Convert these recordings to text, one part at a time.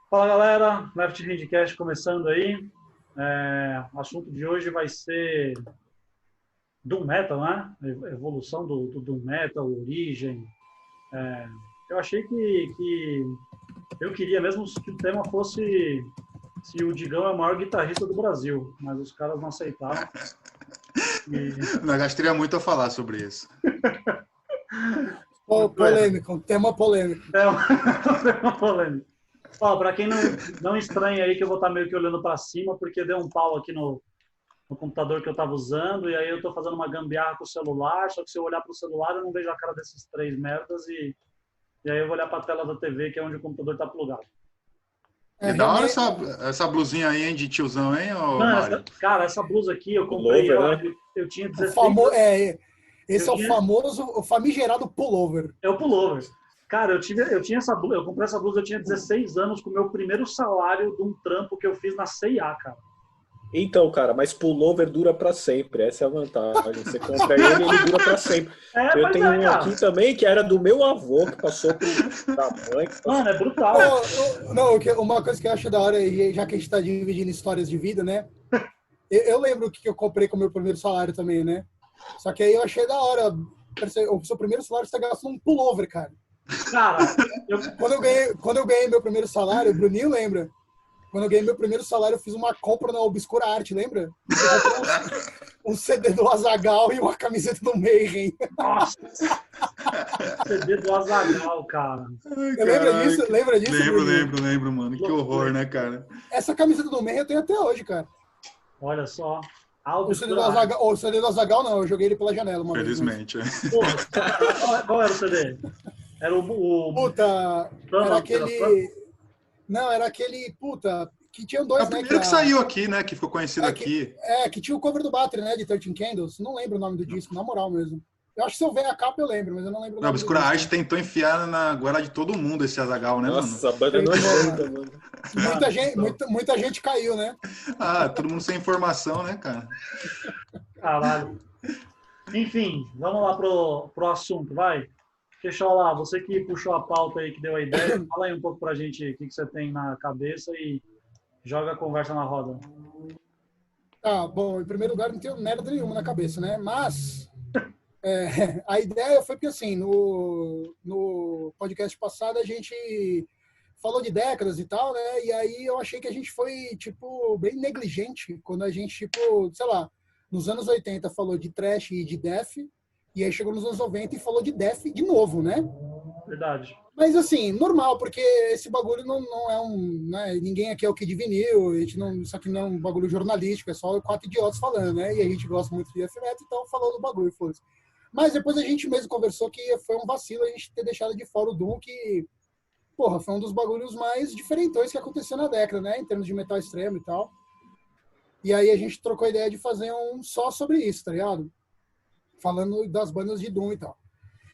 Fala galera, Left Handcast começando aí. O assunto de hoje vai ser Doom Metal, né? Evolução do Doom Metal, origem. Eu achei que eu queria mesmo que o tema fosse se o Digão é o maior guitarrista do Brasil, mas os caras não aceitaram. Nós gastaria muito a falar sobre isso. Polêmico, tema polêmico. Tema polêmico. Ó, para quem não estranha aí que eu vou estar meio que olhando para cima, porque deu um pau aqui no computador que eu estava usando, e aí eu estou fazendo uma gambiarra com o celular, só que se eu olhar para o celular eu não vejo a cara desses três merdas, e aí eu vou olhar para a tela da TV, que é onde o computador está plugado. É da hora essa blusinha aí, hein, de tiozão, hein, ô Mário? Cara, essa blusa aqui eu comprei, eu tinha 16 anos. Esse é o famoso, o famigerado pullover. É o pullover. Cara, eu tinha essa blusa, eu comprei essa blusa, eu tinha 16 anos com o meu primeiro salário de um trampo que eu fiz na C&A, cara. Então, cara, mas pullover dura pra sempre, essa é a vantagem. Você compra ele dura pra sempre. Eu tenho um aqui também que era do meu avô, que passou da mãe. Mano, é brutal. Uma coisa que eu acho da hora, já que a gente tá dividindo histórias de vida, né? Eu lembro que eu comprei com o meu primeiro salário também, né? Só que aí eu achei da hora. O seu primeiro salário você gastou num pullover, cara. Cara, quando eu ganhei meu primeiro salário, o Bruninho lembra? Quando eu ganhei meu primeiro salário, eu fiz uma compra na Obscura Arte, lembra? Um CD do Azaghal e uma camiseta do Mayhem. Nossa! CD do Azaghal, cara. Lembra disso? Lembro, mano. Que horror, né, cara? Essa camiseta do Mayhem eu tenho até hoje, cara. Olha só. O CD do Azaghal não, eu joguei ele pela janela uma Felizmente, vez. Felizmente. Qual era o CD? Era o... Puta, era aquele... Não, era aquele, que tinha dois, né? O primeiro que saiu aqui, né? Que ficou conhecido aqui. Que tinha o cover do Battery, né? De 13 Candles. Não lembro o nome do disco, na moral mesmo. Eu acho que se eu ver a capa eu lembro, mas eu não lembro o nome. A Obscura Arte tentou enfiar na goela de todo mundo esse Azaghal, né, Nossa, mano? a banda nojenta, mano. Muita gente caiu, né? Todo mundo sem informação, né, cara? Caralho. Enfim, vamos lá pro assunto, vai. Deixa lá, você que puxou a pauta aí, que deu a ideia, fala aí um pouco pra gente o que você tem na cabeça e joga a conversa na roda. Bom, em primeiro lugar, não tenho merda nenhuma na cabeça, né? Mas a ideia foi que, assim, no podcast passado a gente falou de décadas e tal, né? E aí eu achei que a gente foi, tipo, bem negligente quando a gente, tipo, sei lá, nos anos 80 falou de thrash e de death, e aí chegou nos anos 90 e falou de death de novo, né? Verdade. Mas assim, normal, porque esse bagulho não é né, ninguém aqui é o Kid Vinil, isso aqui não é um bagulho jornalístico, é só 4 idiotas falando, né? E a gente gosta muito de death metal, então falou do bagulho, foda-se. Mas depois a gente mesmo conversou que foi um vacilo a gente ter deixado de fora o Doom, que, porra, foi um dos bagulhos mais diferentões que aconteceu na década, né? Em termos de metal extremo e tal. E aí a gente trocou a ideia de fazer um só sobre isso, tá ligado? Falando das bandas de Doom e tal.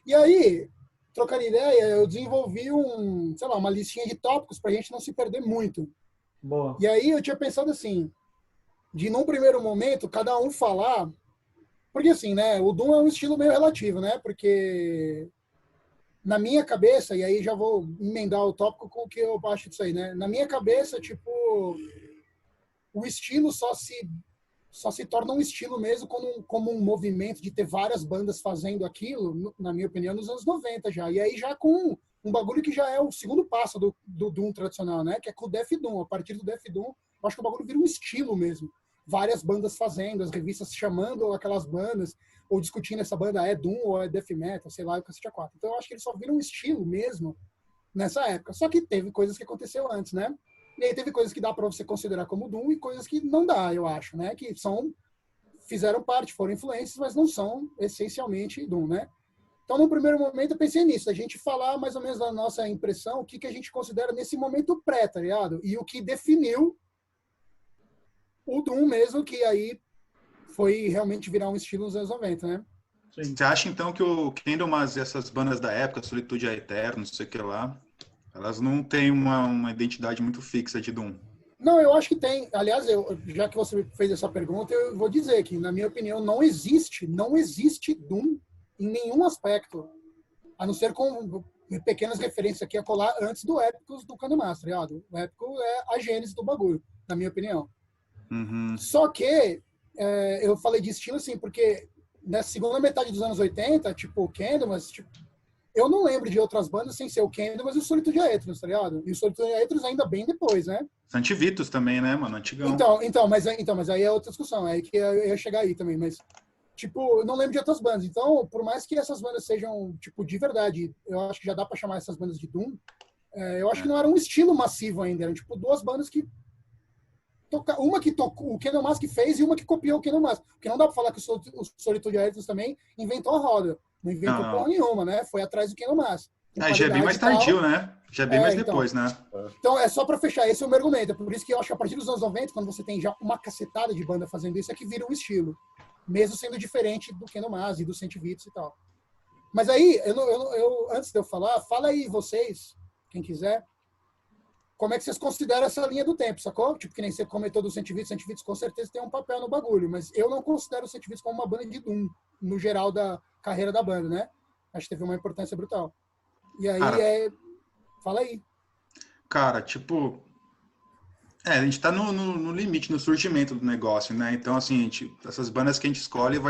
E aí, trocando ideia, eu desenvolvi uma listinha de tópicos pra gente não se perder muito. Boa. E aí eu tinha pensado assim, de num primeiro momento, cada um falar, porque assim, né, o Doom é um estilo meio relativo, né, porque na minha cabeça, e aí já vou emendar o tópico com o que eu acho disso aí, né, na minha cabeça, tipo, o estilo só se torna um estilo mesmo como um movimento de ter várias bandas fazendo aquilo, na minha opinião, nos anos 90 já. E aí já com um bagulho que já é o segundo passo do Doom tradicional, né? Que é com o Death Doom. A partir do Death Doom, eu acho que o bagulho vira um estilo mesmo. Várias bandas fazendo, as revistas chamando aquelas bandas, ou discutindo essa banda é Doom ou é Death Metal, sei lá, o cacete a quatro. Então eu acho que ele só vira um estilo mesmo nessa época. Só que teve coisas que aconteceu antes, né? E aí teve coisas que dá para você considerar como Doom e coisas que não dá, eu acho, né? Que fizeram parte, foram influências, mas não são essencialmente Doom, né? Então, no primeiro momento, eu pensei nisso, a gente falar mais ou menos da nossa impressão, o que a gente considera nesse momento pré, tá ligado? E o que definiu o Doom mesmo, que aí foi realmente virar um estilo nos anos 90, né? Sim. Você acha, então, que o Candlemas e essas bandas da época, Solitude é Eterno, não sei o que lá, elas não têm uma identidade muito fixa de Doom? Não, eu acho que tem. Aliás, já que você fez essa pergunta, eu vou dizer que, na minha opinião, não existe Doom em nenhum aspecto. A não ser pequenas referências aqui a colar antes do Épicos do Candlemass, ligado? O Épico é a gênese do bagulho, na minha opinião. Uhum. Só que eu falei de estilo assim, porque na segunda metade dos anos 80, tipo, o Candlemass, tipo, eu não lembro de outras bandas sem ser o Candlemass e o Solitude Aeternus, tá ligado? E o Solitude Aeternus ainda bem depois, né? Santivitus também, né, mano? Antigão. Mas aí é outra discussão, é aí que eu ia chegar aí também, mas tipo, eu não lembro de outras bandas. Então, por mais que essas bandas sejam, tipo, de verdade, eu acho que já dá pra chamar essas bandas de Doom, eu acho que não era um estilo massivo ainda, eram tipo duas bandas que uma que tocou, o Candlemass que fez e uma que copiou o Candlemass. Porque não dá pra falar que o Solitude Aeternus também inventou a roda. Não inventou porra nenhuma, né? Foi atrás do Candlemass. Já é bem mais tardio, né? Já é bem mais depois, né? Então, é só pra fechar, esse é o meu argumento. É por isso que eu acho que a partir dos anos 90, quando você tem já uma cacetada de banda fazendo isso, é que vira um estilo. Mesmo sendo diferente do Candlemass e do Santivitus e tal. Mas aí, antes de eu falar, fala aí vocês, quem quiser, como é que vocês consideram essa linha do tempo, sacou? Tipo, que nem você comentou do Santivitus com certeza tem um papel no bagulho, mas eu não considero o Santivitus como uma banda de Doom, no geral da carreira da banda, né? Acho que teve uma importância brutal. E aí, fala aí. Cara, tipo... a gente tá no limite, no surgimento do negócio, né? Então, assim, essas bandas que a gente escolhe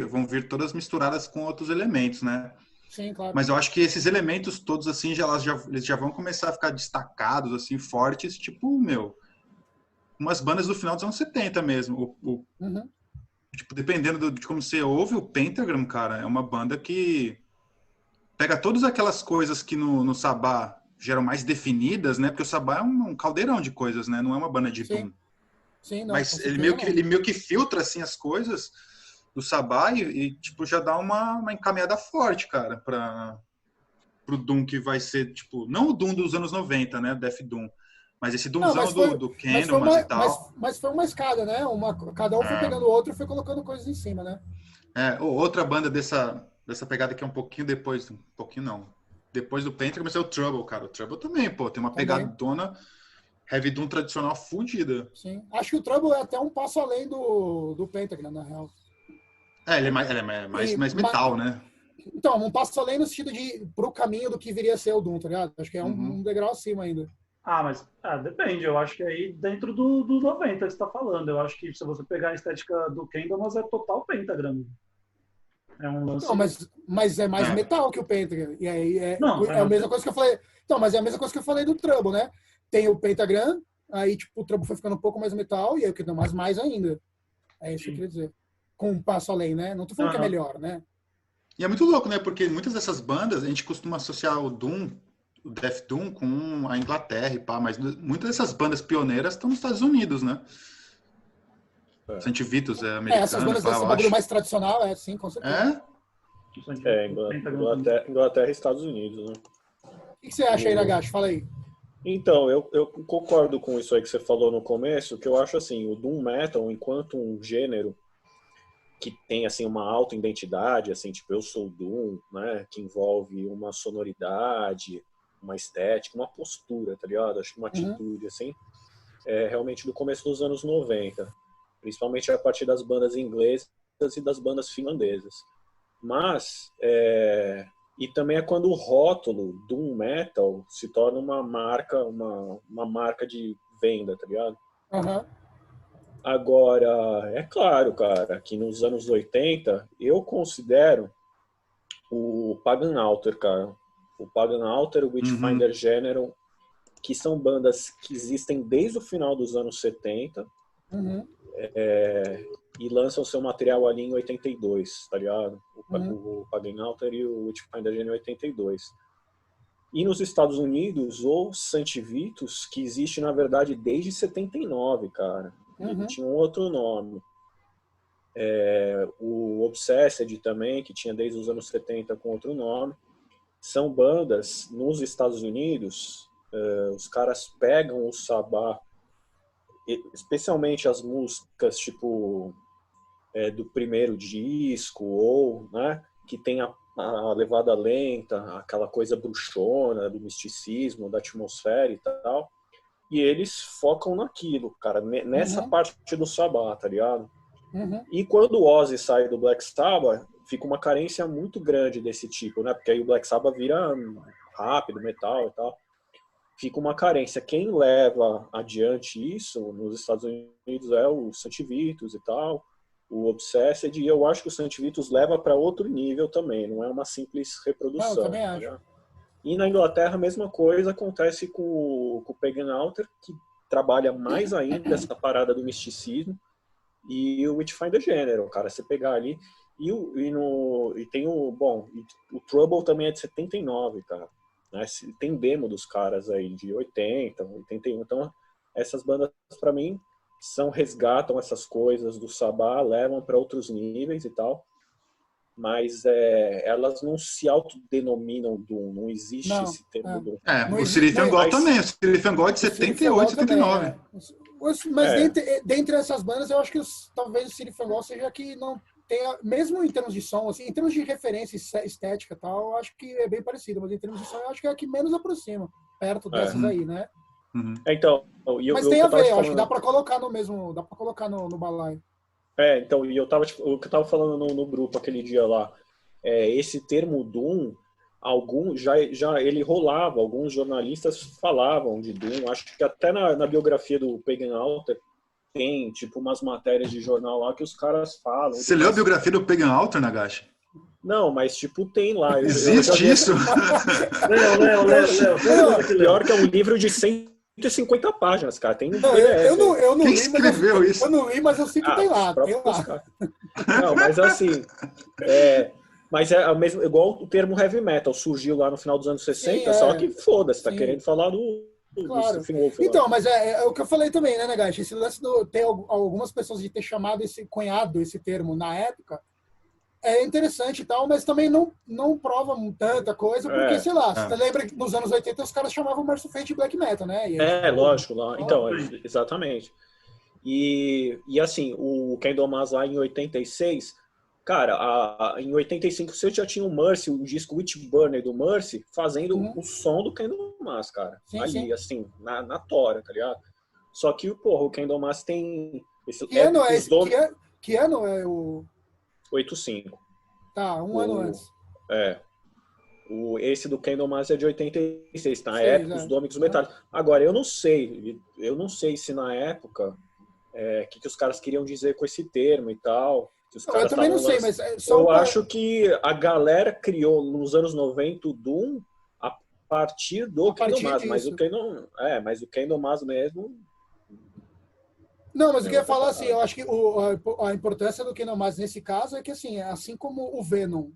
vão vir todas misturadas com outros elementos, né? Sim, claro. Mas eu acho que esses elementos todos, assim, eles já vão começar a ficar destacados, assim, fortes, tipo, umas bandas do final dos anos 70 mesmo. Uhum. Tipo, dependendo de como você ouve, o Pentagram, cara, é uma banda que pega todas aquelas coisas que no Sabá geram mais definidas, né? Porque o Sabá é um caldeirão de coisas, né? Não é uma banda de Doom. Sim, não, mas ele meio que filtra, assim, as coisas do Sabá tipo, já dá uma encaminhada forte, cara, pro Doom que vai ser, tipo, não o Doom dos anos 90, né? Death Doom. Mas esse Doomzão do Candlemass e tal. Mas foi uma escada, né? Cada um foi pegando o outro e foi colocando coisas em cima, né? Outra banda dessa pegada que é um pouquinho depois, depois do Pentagram, mas é o Trouble, cara. O Trouble também, pô, tem uma pegadona Heavy Doom tradicional fudida. Sim. Acho que o Trouble é até um passo além do Pentagram, na real. Ele é mais metal, né? Então, um passo além no sentido de pro caminho do que viria a ser o Doom, tá ligado? Acho que é um degrau acima ainda. Mas depende. Eu acho que aí dentro do 90 que você tá falando. Eu acho que se você pegar a estética do Candlemass é total Pentagram. É um lance... Não, mas é mais metal que o Pentagram. E aí é a mesma coisa que eu falei. Então, mas é a mesma coisa que eu falei do Trouble, né? Tem o Pentagram, aí tipo, o Trouble foi ficando um pouco mais metal, e aí o Candlemass mais ainda. É isso que eu queria dizer. Com um passo além, né? Não tô falando que é melhor, né? E é muito louco, né? Porque muitas dessas bandas, a gente costuma associar o Doom, o Death Doom, com a Inglaterra e pá, mas muitas dessas bandas pioneiras estão nos Estados Unidos, né? Santivitus é americano. Essas bandas desse bagulho mais tradicional, sim, com certeza. Inglaterra e Estados Unidos, né? O que você acha aí, Nagashi? Fala aí. Então, eu concordo com isso aí que você falou no começo, que eu acho assim, o Doom Metal, enquanto um gênero que tem assim uma auto-identidade, assim, tipo, eu sou o Doom, né, que envolve uma sonoridade, uma estética, uma postura, tá ligado? Acho que uma atitude, assim, realmente do começo dos anos 90, principalmente a partir das bandas inglesas e das bandas finlandesas. Mas, e também é quando o rótulo Doom Metal se torna uma marca de venda, tá ligado? Agora, é claro, cara, que nos anos 80, eu considero o Pagan Altar, cara. O Pagan Altar, o Witchfinder General, que são bandas que existem desde o final dos anos 70 e lançam seu material ali em 82, tá ligado? O Pagan Altar e o Witchfinder General em 82. E nos Estados Unidos, o Santivitus, que existe, na verdade, desde 79, cara. Ele tinha um outro nome. O Obsessed também, que tinha desde os anos 70 com outro nome. São bandas, nos Estados Unidos, os caras pegam o Sabá, especialmente as músicas, tipo, do primeiro disco, ou, né, que tem a levada lenta, aquela coisa bruxona, do misticismo, da atmosfera e tal, e eles focam naquilo, cara, nessa parte do Sabá, tá ligado? E quando o Ozzy sai do Black Sabbath, fica uma carência muito grande desse tipo, né? Porque aí o Black Sabbath vira rápido, metal e tal, fica uma carência. Quem leva adiante isso nos Estados Unidos é o Saint Vitus e tal, o Obsessed, e eu acho que o Saint Vitus leva para outro nível também, não é uma simples reprodução. Não, eu também acho. Né? E na Inglaterra a mesma coisa acontece com o Pagan Altar, que trabalha mais ainda essa parada do misticismo, e o Witchfinder General, cara, você pegar ali, e tem o Trouble também é de 79, cara, né? Tem demo dos caras aí de 80, 81, então essas bandas para mim resgatam essas coisas do Sabá, levam para outros níveis e tal, mas elas não se autodenominam Doom, não existe esse termo Doom. O Sirifian God também, o Sirifian God de 78, 79. Mas dentre essas bandas, eu acho que talvez o Sirifian God seja que não tenha, mesmo em termos de som, assim, em termos de referência estética e tal, eu acho que é bem parecido, mas em termos de som, eu acho que é a que menos aproxima, perto dessas aí, né? Uhum. Então, mas tem a ver, eu acho que dá pra colocar no mesmo, dá pra colocar no balaio. Então, e o que eu tava falando no grupo aquele dia lá, esse termo Doom, já ele rolava, alguns jornalistas falavam de Doom, acho que até na biografia do Pagan Altar tem, tipo, umas matérias de jornal lá que os caras falam. Você leu a biografia do Pagan Altar, Nagashi? Não, mas, tipo, tem lá. Existe isso? Leu. Pior que é um livro de 150 páginas, cara. Tem eu não Quem li, escreveu isso? Eu não li, mas eu sei que tem lá. Não, mas assim... Mas é mesmo, igual o termo heavy metal surgiu lá no final dos anos 60, só que foda-se, tá querendo falar do claro. Então, mas é o que eu falei também, né, Nagashi? Esse lance ter algumas pessoas de ter chamado esse termo na época é interessante e tal, mas também não prova tanta coisa, porque, sei lá, você lembra que nos anos 80 os caras chamavam Merciful Fate de black metal, né? E aí, lógico. Lá. Então, exatamente. E assim, o Candlemas lá em 86, cara, em 85 você já tinha o Mercy, o disco Witchburner do Mercy, fazendo o som do Candlemas, cara. Sim, ali, sim. assim, na tora, tá ligado? Só que, o Candlemas tem... Que ano é o... 85. Tá, ano antes. Esse do Candlemas é de 86, na época, os Dominicos Metálicos. Agora, eu não sei se na época que os caras queriam dizer com esse termo e tal. Eu também não sei, mas... Eu acho que a galera criou, nos anos 90, o Doom a partir do Candlemas, mas o Candlemas mesmo... Não, mas o que eu ia falar, assim, eu acho que a importância do Candlemas nesse caso é que, assim como o Venom,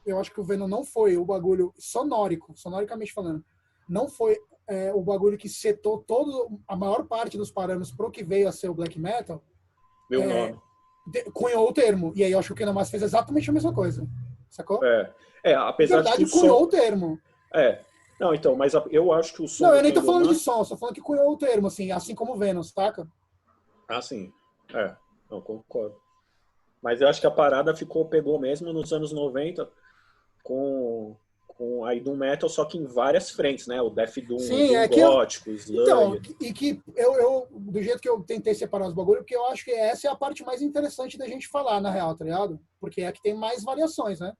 eu acho que o Venom não foi o bagulho sonoricamente falando, não foi o bagulho que setou a maior parte dos parâmetros pro que veio a ser o black metal. Meu nome. Cunhou o termo. E aí eu acho que o Candlemas fez exatamente a mesma coisa. Sacou? Apesar de verdade, que cunhou o termo. Não, então, mas eu acho que o som... Não, eu nem tô falando de som, só falando que cunhou o termo, assim como o Venom, saca? Ah, sim. Não, concordo. Mas eu acho que a parada pegou mesmo nos anos 90 com aí Doom Metal, só que em várias frentes, né? O Death Doom, o Doom Gótico, o Slayer. Então, e que eu, do jeito que eu tentei separar os bagulhos, porque eu acho que essa é a parte mais interessante da gente falar, na real, tá ligado? Porque é que tem mais variações, né?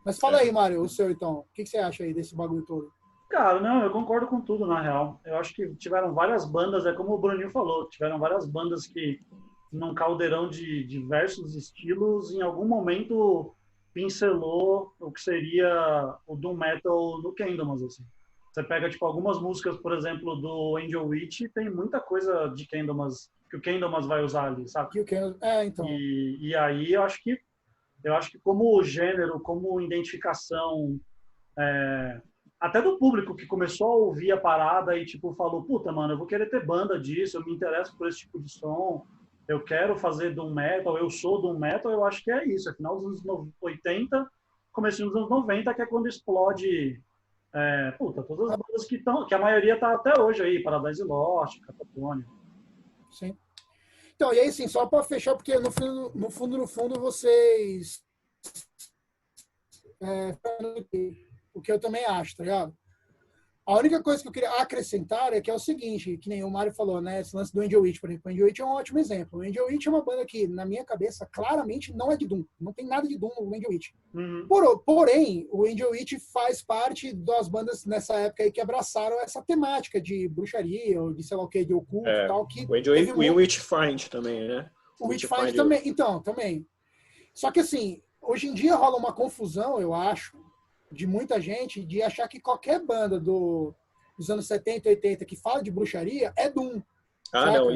Mas fala aí, Mário, o seu então. O que você acha aí desse bagulho todo? Cara, não, eu concordo com tudo, na real. Eu acho que tiveram várias bandas, como o Bruninho falou, tiveram várias bandas que, num caldeirão de diversos estilos, em algum momento pincelou o que seria o Doom Metal no Candlemas, assim. Você pega, tipo, algumas músicas, por exemplo, do Angel Witch, tem muita coisa de Candlemas, que o Candlemas vai usar ali, sabe? Então. E aí eu acho que como gênero, como identificação... até do público que começou a ouvir a parada e, tipo, falou, puta, mano, eu vou querer ter banda disso, eu me interesso por esse tipo de som, eu quero fazer Doom Metal, eu sou Doom Metal, eu acho que é isso. É final dos anos 80, comecinho dos anos 90, que é quando explode, todas as bandas que a maioria tá até hoje aí, Paradise Lost, Catatonia. Sim. Então, e aí, assim, só para fechar, porque no fundo, vocês... o que eu também acho, tá ligado? A única coisa que eu queria acrescentar é que é o seguinte, que nem o Mário falou, né? Esse lance do Angel Witch, por exemplo. O Angel Witch é um ótimo exemplo. O Angel Witch é uma banda que, na minha cabeça, claramente não é de Doom. Não tem nada de Doom no Angel Witch. Uhum. Porém, o Angel Witch faz parte das bandas nessa época aí que abraçaram essa temática de bruxaria, ou de sei lá o que, de oculto e tal. Que o Angel e o Witchfind também, né? O Witchfind também. Então, também. Só que assim, hoje em dia rola uma confusão, eu acho, de muita gente, de achar que qualquer banda dos anos 70, 80 que fala de bruxaria é Doom. Ah, saca? não.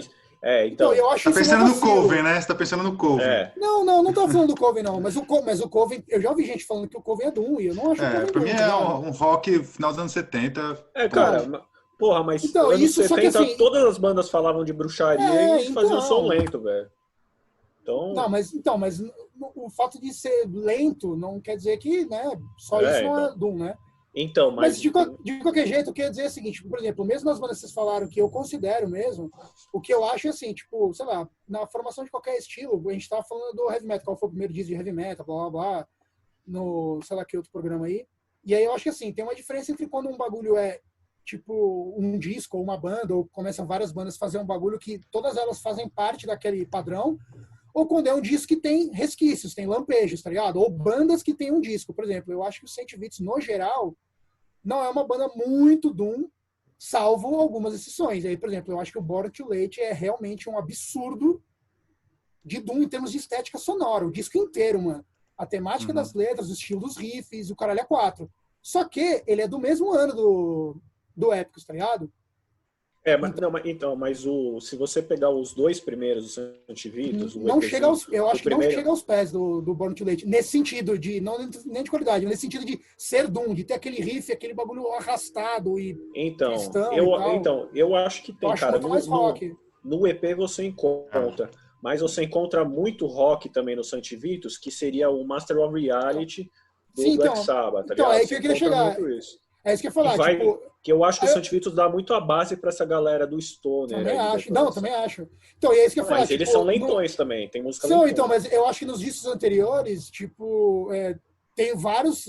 Então, eu acho tá isso pensando um no vacilo. Coven, né? Você tá pensando no Coven. Não tô falando do Coven, não. Mas o Coven, eu já ouvi gente falando que o Coven é Doom, e eu não acho o Coven Pra Doom. mim é um rock final dos anos 70. Cara, porra, mas então, anos isso, 70 só que, assim, todas as bandas falavam de bruxaria e faziam som lento, velho. Então... Não, mas o fato de ser lento não quer dizer que, né, só isso não é Doom, né? Então, mas de qualquer jeito, eu queria dizer o seguinte, por exemplo, mesmo nas bandas que vocês falaram que eu considero mesmo, o que eu acho é assim, tipo, sei lá, na formação de qualquer estilo, a gente tava falando do heavy metal, qual foi o primeiro disco de heavy metal, blá, blá, blá, no, sei lá, que outro programa aí. E aí eu acho que assim, tem uma diferença entre quando um bagulho é tipo um disco ou uma banda, ou começam várias bandas a fazer um bagulho que todas elas fazem parte daquele padrão, ou quando é um disco que tem resquícios, tem lampejos, tá ligado? Ou bandas que tem um disco. Por exemplo, eu acho que o Saint Vitus, no geral, não é uma banda muito Doom, salvo algumas exceções. Aí, por exemplo, eu acho que o Born Too Late é realmente um absurdo de Doom em termos de estética sonora. O disco inteiro, mano. A temática das letras, o estilo dos riffs, o caralho é 4. Só que ele é do mesmo ano do Épicos, tá ligado? Mas se você pegar os dois primeiros, o Saint Vitus, não chega aos, eu acho que primeiro... não chega aos pés do Born Too Late, nesse sentido de, não nem de qualidade, mas nesse sentido de ser Doom, de ter aquele riff, aquele bagulho arrastado e cristão e tal. Eu acho que tem, eu acho cara, muito mais rock. No EP você encontra, mas você encontra muito rock também no Saint Vitus, que seria o Master of Reality do Black Sabbath, tá ligado? Então, é aí que eu queria chegar. É isso que eu ia falar, que eu acho que o Saint Vitus dá muito a base pra essa galera do Stoner. Também acho. Não, também acho. Então, é isso que eu ia falar. Mas eles são lentões também, tem música lentões. Então, mas eu acho que nos discos anteriores, tipo, tem vários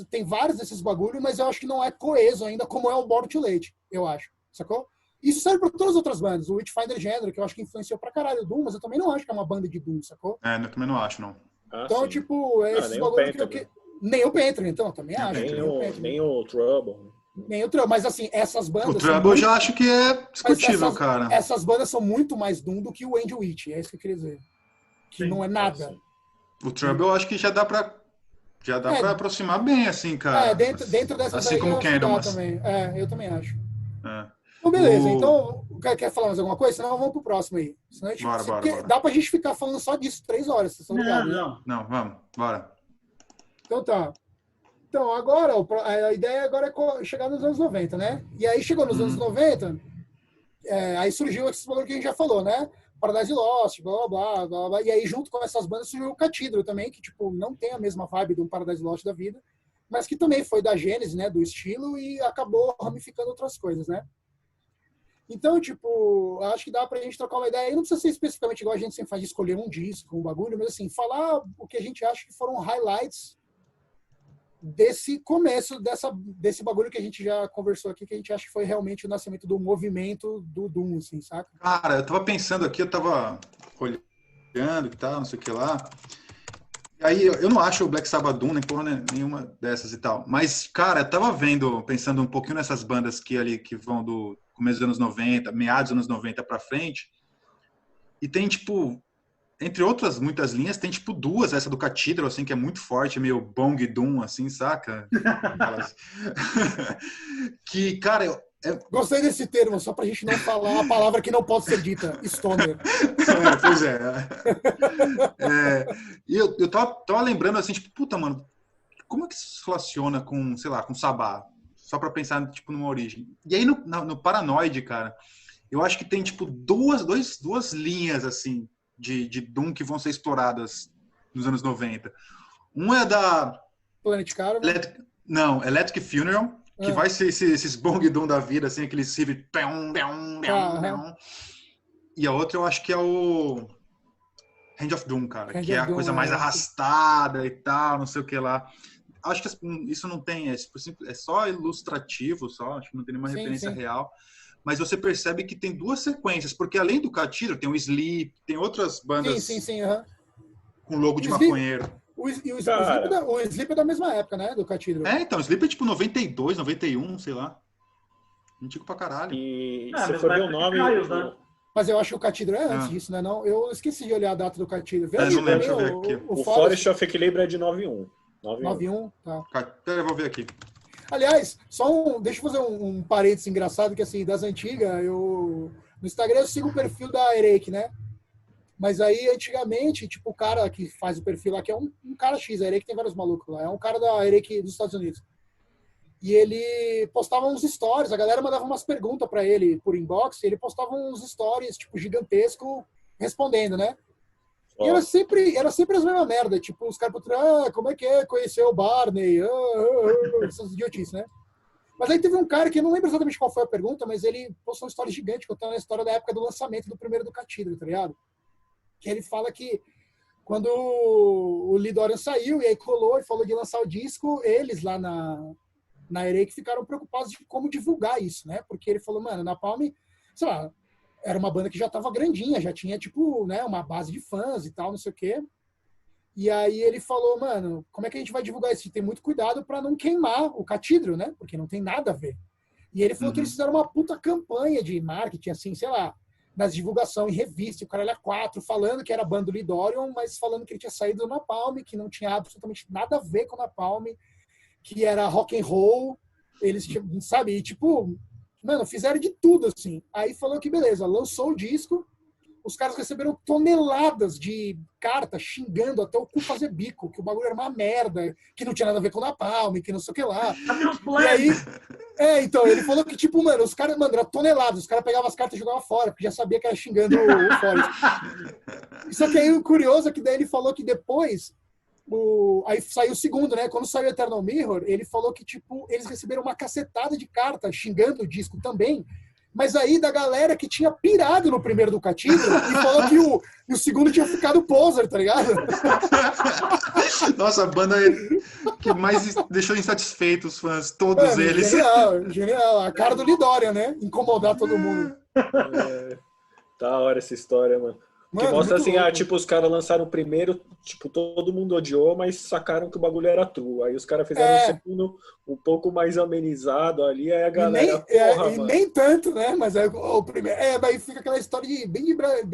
desses bagulhos, mas eu acho que não é coeso ainda, como é o Born Too Late, eu acho. Sacou? Isso serve pra todas as outras bandas. O Witchfinder Gênero, que eu acho que influenciou pra caralho o Doom, mas eu também não acho que é uma banda de Doom, sacou? Eu também não acho, não. Então, sim. tipo, esses bagulhos que nem o Panther, então, eu também acho. Nem o Trouble. Nem o Trouble, mas assim, essas bandas... O Trouble eu já acho que é discutível, cara. Essas bandas são muito mais Doom do que o Angel Witch, é isso que eu queria dizer. Que não é nada. O Trouble eu acho que já dá pra aproximar bem, assim, cara. Dentro dessas assim como Candlemas também. Eu também acho. Então, beleza. Então, quer falar mais alguma coisa? Senão vamos pro próximo aí. Senão bora. Dá pra gente ficar falando só disso 3 horas, vocês estão ligados? Não, vamos, bora. Então tá. Então, agora, a ideia agora é chegar nos anos 90, né? E aí chegou nos anos 90, aí surgiu esse valor que a gente já falou, né? Paradise Lost, blá, blá, blá, blá. E aí, junto com essas bandas, surgiu o Cathedral também, que, tipo, não tem a mesma vibe de um Paradise Lost da vida, mas que também foi da gênese, né, do estilo e acabou ramificando outras coisas, né? Então, tipo, acho que dá pra gente trocar uma ideia. E não precisa ser especificamente igual a gente sempre faz de escolher um disco, um bagulho, mas assim, falar o que a gente acha que foram highlights desse começo, desse bagulho que a gente já conversou aqui, que a gente acha que foi realmente o nascimento do movimento do Doom, assim, saca? Cara, eu tava pensando aqui, eu tava olhando e tal, não sei o que lá. E aí, eu não acho o Black Sabbath Doom, nem porra nenhuma dessas e tal. Mas, cara, eu tava pensando um pouquinho nessas bandas que vão do começo dos anos 90, meados dos anos 90 pra frente. E tem, tipo... Entre outras muitas linhas, tem tipo 2, essa do Cathedral, assim, que é muito forte, meio Bong Doom, assim, saca? Que, cara... Gostei desse termo, só pra gente não falar uma palavra que não pode ser dita, Stoner. Pois é. E eu tava lembrando, assim, tipo, puta, mano, como é que isso se relaciona com, sei lá, com Sabá? Só pra pensar, tipo, numa origem. E aí, no Paranoid, cara, eu acho que tem, tipo, duas linhas, assim, de Doom que vão ser exploradas nos anos 90. Um é da... Planet Caravan? Electric Funeral, que vai ser esses Bong Doom da vida, assim, aqueles riff... E a outra eu acho que é o Hand of Doom, cara, que é a coisa mais arrastada e tal, não sei o que lá. acho que isso não tem, é só ilustrativo, acho que não tem nenhuma Sim, referência sim. real. Mas você percebe que tem duas sequências, porque além do Catira, tem o Sleep, tem outras Sim, sim, bandas sim. Aham. com logo O de Sleep, maconheiro. Cara, o Sleep é da mesma época, né? Do Catedral. Então, o Sleep é tipo 92, 91, sei lá. Antigo pra caralho. e É, se mesma for ver o época que nome, Caios, né? Mas eu acho que o Catedral é antes Ah. disso, né? Não, eu esqueci de olhar a data do Catedral. Vê Eu aí não pra lembro, mim deixa eu ver aqui. o o Forest Forest of Equilibrium é de 91. 91, tá. Eu vou ver aqui. Aliás, deixa eu fazer um parênteses engraçado, que assim, das antigas, no Instagram eu sigo o perfil da Erek, né? Mas aí, antigamente, tipo, o cara que faz o perfil lá, que é um cara X, a Erek tem vários malucos lá, é um cara da Erek dos Estados Unidos. E ele postava uns stories, a galera mandava umas perguntas pra ele por inbox, e ele postava uns stories, tipo, gigantesco, respondendo, né? E Ó, era sempre as mesmas merda, tipo, os caras perguntando, como é que é conhecer o Barney? Essas idiotices, né? Mas aí teve um cara que eu não lembro exatamente qual foi a pergunta, mas ele postou uma história gigante contando a história da época do lançamento do primeiro do Catedral, tá ligado? Que ele fala que quando o Lee Dorian saiu e aí colou e falou de lançar o disco, eles lá na Erek ficaram preocupados de como divulgar isso, né? Porque ele falou, mano, Napalm, sei lá, era uma banda que já tava grandinha, já tinha, tipo, né, uma base de fãs e tal, não sei o quê. E aí ele falou, mano, como é que a gente vai divulgar isso? Tem muito cuidado para não queimar o Catedral, né? Porque não tem nada a ver. E ele falou que eles fizeram uma puta campanha de marketing, assim, sei lá, nas divulgação em revista, o Caralho A4, falando que era a banda do Lee Dorian, mas falando que ele tinha saído do Napalm, que não tinha absolutamente nada a ver com o Napalm, que era rock and roll, eles, sabe, e tipo, mano, fizeram de tudo, assim. Aí falou que beleza, lançou o disco, os caras receberam toneladas de cartas xingando até o cu fazer bico, que o bagulho era uma merda, que não tinha nada a ver com o Napalm, que não sei o que lá. Cadê os E aí, plebes? então, ele falou que, tipo, mano, os caras, mano, era toneladas, os caras pegavam as cartas e jogavam fora, porque já sabia que era xingando o Forrest. Só que aí o curioso é que daí ele falou que depois, aí saiu o segundo, né? Quando saiu Eternal Mirror, ele falou que, tipo, eles receberam uma cacetada de cartas xingando o disco também, mas aí da galera que tinha pirado no primeiro do Catedral e falou que o segundo tinha ficado poser, tá ligado? Nossa, a banda que mais deixou insatisfeitos os fãs, todos Mano, eles. genial, genial. A cara do Lee Dorian, né? Incomodar todo mundo. da hora essa história, mano. Que Mano, mostra muito assim, louco. tipo, os caras lançaram o primeiro, tipo, todo mundo odiou, mas sacaram que o bagulho era true. Aí os caras fizeram o segundo um pouco mais amenizado ali, aí a galera, porra, e mano. nem tanto, né? Mas é o primeiro. Daí fica aquela história bem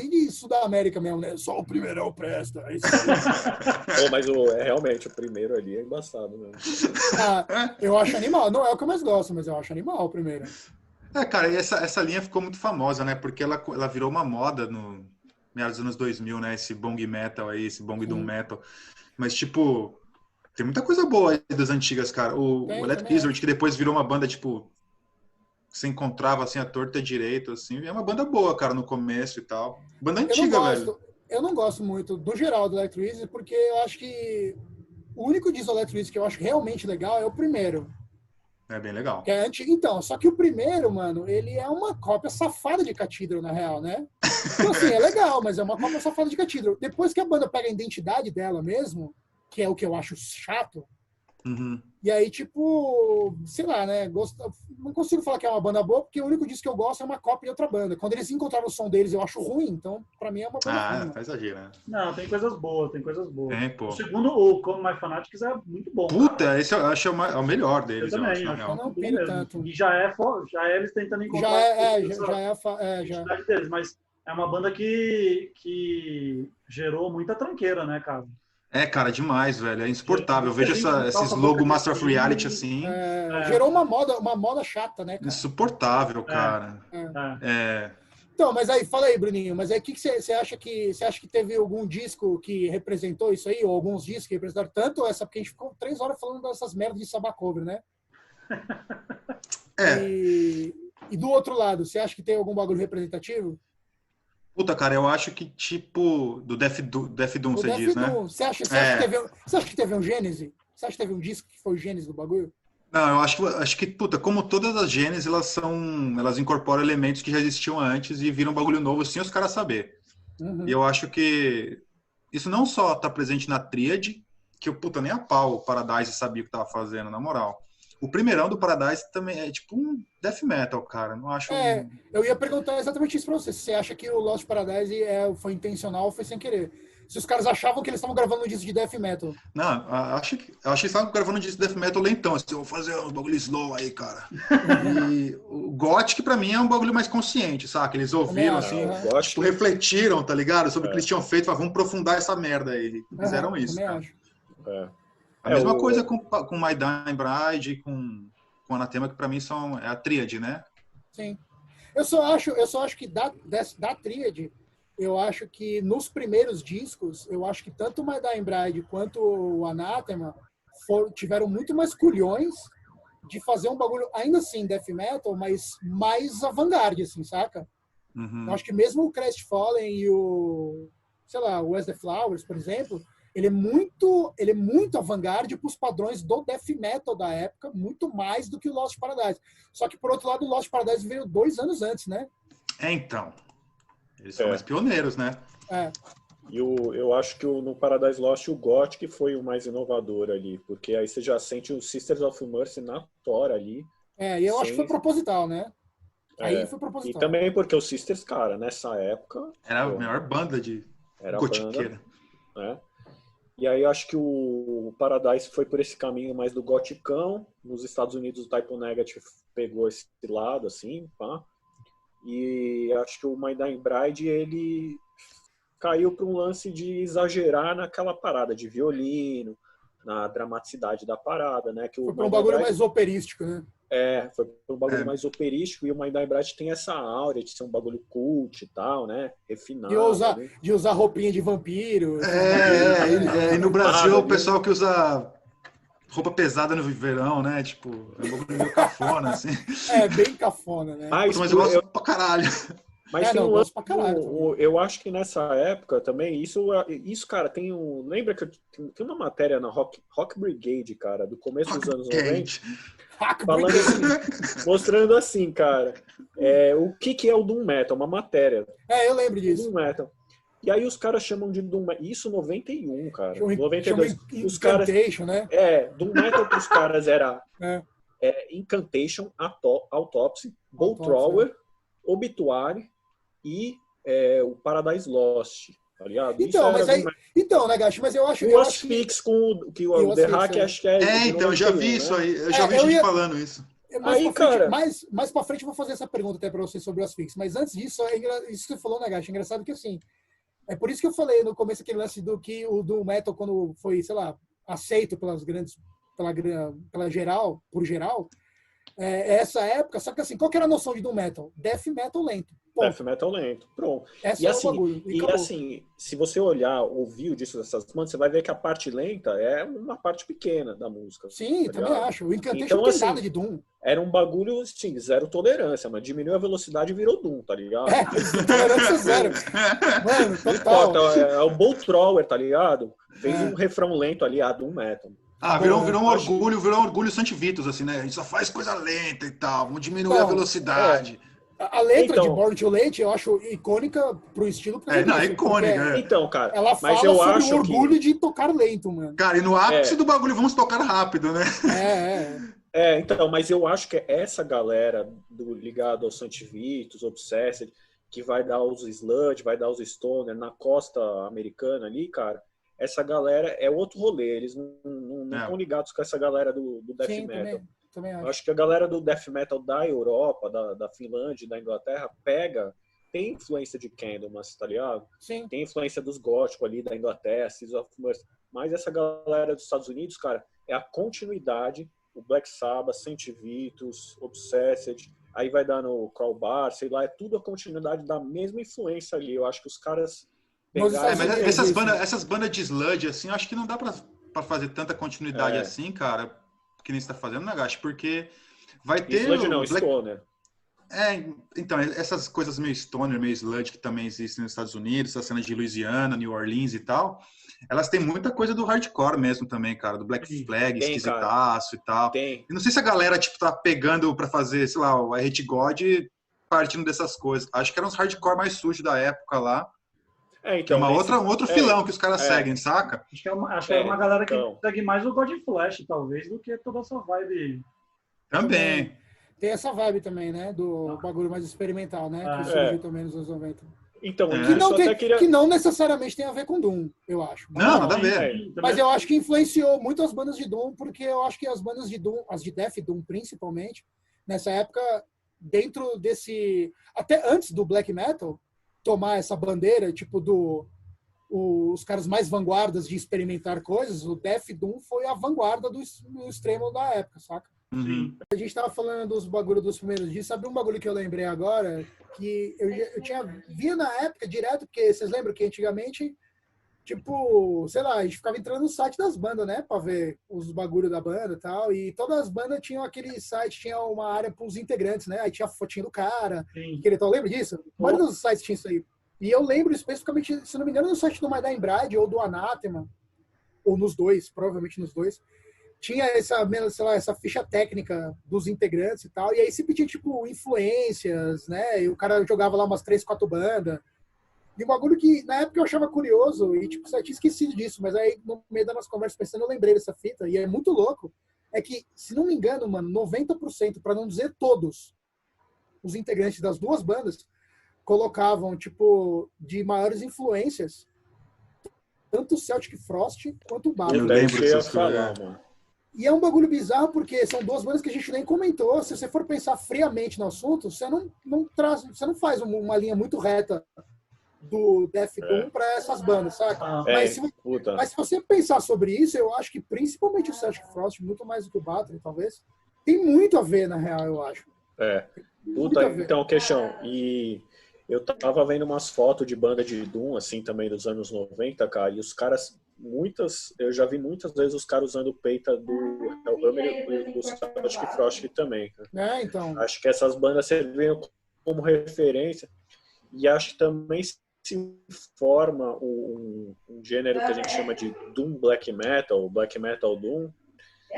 de Sudamérica mesmo, né? Só o primeirão presta. É isso aí. Pô, mas realmente, o primeiro ali é embaçado, né? Eu acho animal. Não é o que eu mais gosto, mas eu acho animal o primeiro. Cara, e essa linha ficou muito famosa, né? Porque ela virou uma moda no meados dos anos 2000, né? Esse bong metal aí, esse bong doom metal. Mas, tipo, tem muita coisa boa aí das antigas, cara. O Electric Lizard, que depois virou uma banda, tipo, que você encontrava, assim, a torta direito, assim. É uma banda boa, cara, no começo e tal. Banda antiga, velho. Eu não gosto muito, do geral, do Electric Lizard, porque eu acho que o único disco do Electric Lizard que eu acho realmente legal é o primeiro. É bem legal. Que é antigo. Então, só que o primeiro, mano, ele é uma cópia safada de Catedral, na real, né? Então, assim, é legal, mas é uma cópia safada de Catedral. Depois que a banda pega a identidade dela mesmo, que é o que eu acho chato, e aí, tipo, sei lá, né? Não consigo falar que é uma banda boa, porque o único disco que eu gosto é uma cópia de outra banda. Quando eles encontraram o som deles, eu acho ruim, então, pra mim, é uma banda ruim. Tá exagero, né? Não, tem coisas boas, tem coisas boas. Tem, pô. O segundo, o Come My Fanatics, é muito bom. Puta, cara. esse eu acho o melhor deles, eu também, acho, na acho real. Não bom piro mesmo. tanto. E já é eles tentando encontrar Já a identidade deles, mas é uma banda que gerou muita tranqueira, né, cara? Cara, demais, velho. É insuportável. Eu vejo esses logo Master of Reality assim. Gerou uma moda chata, né, cara? Insuportável, cara. Então, mas aí, fala aí, Bruninho, mas aí o que você acha que teve algum disco que representou isso aí, ou alguns discos que representaram tanto essa, porque a gente ficou 3 horas falando dessas merdas de Sabbath cover, né? E do outro lado, você acha que tem algum bagulho representativo? Puta, cara, eu acho que tipo do Death Doom, você diz, né? Você acha que teve um Gênese? Você acha que teve um disco que foi o Gênese do bagulho? Não, eu acho que, puta, como todas as Gênesis, elas incorporam elementos que já existiam antes e viram um bagulho novo sem os caras saber. E eu acho que isso não só tá presente na Tríade, que eu, puta, nem a pau o Paradise sabia o que tava fazendo, na moral. O primeirão do Paradise também é tipo um death metal, cara. Não acho. Eu ia perguntar exatamente isso pra você. Se você acha que o Lost Paradise foi intencional ou foi sem querer? Se os caras achavam que eles estavam gravando um disco de death metal. Não, acho que eles estavam gravando um disco de death metal lentão. Assim, eu vou fazer uns bagulho slow aí, cara. E o Gothic, pra mim, é um bagulho mais consciente, sabe? Eles ouviram, assim, tipo, refletiram, tá ligado? Sobre o que eles tinham feito. Falaram, vamos aprofundar essa merda aí. Fizeram isso, cara. Acho. A mesma coisa com My Dying Bride e com Anathema, que pra mim é a tríade, né? Sim. Eu só acho que da tríade, eu acho que nos primeiros discos, eu acho que tanto o My Dying Bride quanto o Anathema tiveram muito mais culhões de fazer um bagulho, ainda assim, death metal, mas mais avant-garde, assim, saca? Uhum. Eu acho que mesmo o Crestfallen e o, sei lá, o As the Flowers, por exemplo, ele é muito avant-garde para os padrões do death metal da época, muito mais do que o Lost Paradise. Só que, por outro lado, o Lost Paradise veio 2 anos antes, né? Então. Eles são mais pioneiros, né? E eu acho que no Paradise Lost o Gothic foi o mais inovador ali, porque aí você já sente o Sisters of Mercy na tora ali. E eu acho que foi proposital, né? Aí foi proposital. E também porque o Sisters, cara, nessa época... Era a melhor banda de gotiqueira. Né? E aí acho que o Paradise foi por esse caminho mais do goticão. Nos Estados Unidos o Type Negative pegou esse lado, assim, pá. E acho que o My Dying Bride, ele caiu para um lance de exagerar naquela parada de violino, na dramaticidade da parada, né? Que foi para um bagulho mais operístico, né? Foi para um bagulho mais operístico, e o My Dying Bride tem essa áurea de ser um bagulho cult e tal, né? Refinado. De usar roupinha de vampiro. E no Brasil o pessoal que usa roupa pesada no verão, né? Tipo, é um bagulho meio cafona, assim. Bem cafona, né? Mas eu gosto pra caralho. Mas tem gosto pra caralho. Eu acho que nessa época também, isso cara, lembra que tem uma matéria na Rock Brigade, cara, do começo dos anos 90, falando assim, mostrando assim, cara, o que é o Doom Metal, uma matéria. Eu lembro disso. Doom Metal. E aí os caras chamam de Doom Metal. Isso 91, cara. 92. Os caras, né? Doom Metal pros caras era Incantation, Autopsy, Bolt Thrower, Obituary e o Paradise Lost, tá ligado? Então, né, Gacho? Mas eu acho... O Asphyx com o The Hack, acho que então, eu já vi isso aí. Eu já vi gente falando isso. Mais pra frente eu vou fazer essa pergunta até pra você sobre o Asphyx. Mas antes disso, isso que você falou, né, Gacho? É engraçado que, assim, é por isso que eu falei no começo aquele lance do que o Doom Metal, quando foi, sei lá, aceito pelas grandes... pela geral, por geral, essa época, só que assim, qual que era a noção de Doom Metal? Death Metal lento. Ponto. Death Metal lento, pronto. E assim, se você ouvir o disco dessas bandas, você vai ver que a parte lenta é uma parte pequena da música. Sim, também acho. O Incantation não tem nada de Doom. Era um bagulho, assim, zero tolerância, mas diminuiu a velocidade e virou Doom, tá ligado? Tolerância zero. Mano, total. É o Bolt Thrower, tá ligado? Fez um refrão lento ali, Doom Metal. Virou um orgulho Santivitus, assim, né? A gente só faz coisa lenta e tal, vamos diminuir a velocidade. A letra de Born to Late eu acho icônica pro estilo. É icônica. Então, cara, ela fala sobre o orgulho de tocar lento, mano. Cara, e no ápice do bagulho, vamos tocar rápido, né? Então, mas eu acho que essa galera ligada ao Santivitus, Obsessed, que vai dar os Sludge, vai dar os Stoner na costa americana ali, cara, essa galera é outro rolê, eles não estão ligados com essa galera do Death Metal. Também acho. Eu acho que a galera do Death Metal da Europa, da Finlândia, da Inglaterra, tem influência de Candlemas, tá ligado? Sim. Tem influência dos góticos ali da Inglaterra, Seas of Mercy. Mas essa galera dos Estados Unidos, cara, é a continuidade, o Black Sabbath, Saint Vitus, Obsessed, aí vai dar no Crowbar, sei lá, é tudo a continuidade da mesma influência ali. Eu acho que os caras pegaram... mas essas bandas de sludge, assim, acho que não dá pra fazer tanta continuidade assim, cara, que nem você tá fazendo, né, Gash? Porque vai ter... Sludge não, Stoner. Então, essas coisas meio stoner, meio sludge que também existem nos Estados Unidos, essa cena de Louisiana, New Orleans e tal, elas têm muita coisa do hardcore mesmo também, cara, do Black Flag, esquisitaço e tal. Tem. E não sei se a galera, tipo, tá pegando pra fazer, sei lá, o I Hate God partindo dessas coisas. Acho que eram os hardcore mais sujos da época lá. É então, um outro filão que os caras seguem, saca? Acho que é uma galera que então. segue mais o God Flash, talvez, do que toda essa vibe. Também. Tem essa vibe também, né? Do bagulho mais experimental, né? Que surgiu também nos anos 90. Então, Que não necessariamente tem a ver com Doom, eu acho. Mas, Não, nada a ver. Mas eu acho que influenciou muito as bandas de Doom, porque eu acho que as bandas de Doom, as de Death Doom principalmente, nessa época, dentro desse... Até antes do Black Metal, tomar essa bandeira, tipo, os caras mais vanguardas de experimentar coisas, o Death Doom foi a vanguarda do extremo da época, saca? Uhum. A gente tava falando dos bagulhos dos primeiros dias. Sabe um bagulho que eu lembrei agora? Que eu tinha via na época direto, porque vocês lembram que antigamente, tipo, sei lá, a gente ficava entrando no site das bandas, né? Pra ver os bagulhos da banda e tal. E todas as bandas tinham aquele site, tinha uma área pros integrantes, né? Aí tinha a fotinha do cara. Então, lembra disso? A maioria dos sites tinha isso aí. E eu lembro especificamente, se não me engano, no site do My Dying Bride ou do Anathema, ou nos dois, provavelmente nos dois. Tinha essa ficha técnica dos integrantes e tal, e aí sempre tinha, tipo, influências, né, e o cara jogava lá umas 3, 4 bandas, e um bagulho que, na época, eu achava curioso, e, tipo, eu tinha esquecido disso, mas aí, no meio da nossa conversa pensando, eu lembrei dessa fita, e é muito louco, é que, se não me engano, mano, 90%, para não dizer todos, os integrantes das duas bandas colocavam, tipo, de maiores influências, tanto o Celtic Frost quanto o Battle. Eu lembro dessas coisas. Mano. E é um bagulho bizarro porque são duas bandas que a gente nem comentou. Se você for pensar friamente no assunto, você não faz uma linha muito reta do Death Doom para essas bandas, saca? Mas se você pensar sobre isso, eu acho que principalmente o Celtic Frost, muito mais do que o Battery, talvez, tem muito a ver, na real, eu acho. Então, questão. E eu tava vendo umas fotos de banda de Doom, assim, também dos anos 90, cara, e os caras... eu já vi muitas vezes os caras usando o peita do Hellhammer e do Celtic Frost também. Cara. Então. Acho que essas bandas serviram como referência e acho que também se forma um gênero que a gente chama de Doom Black Metal Doom,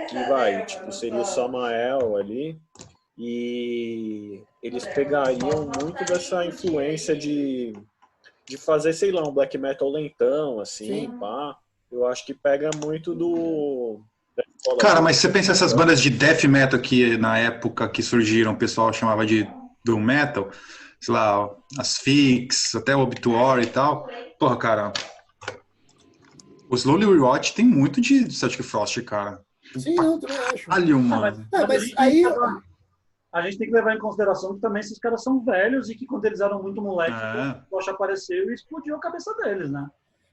que tipo, seria o Samael ali, e eles pegariam muito dessa influência de fazer, sei lá, um black metal lentão, assim, pá. Eu acho que pega muito do... Cara, mas você pensa essas bandas de death metal que na época que surgiram o pessoal chamava de doom metal, sei lá, as Fix, até o Obituary e tal. Porra, cara, o Slowly Rewatch tem muito de Celtic Frost, cara. Sim, eu também acho. Mano. Mas aí... A gente tem que levar em consideração que também esses caras são velhos e que quando eles eram muito moleques, o Bosch apareceu e explodiu a cabeça deles, né?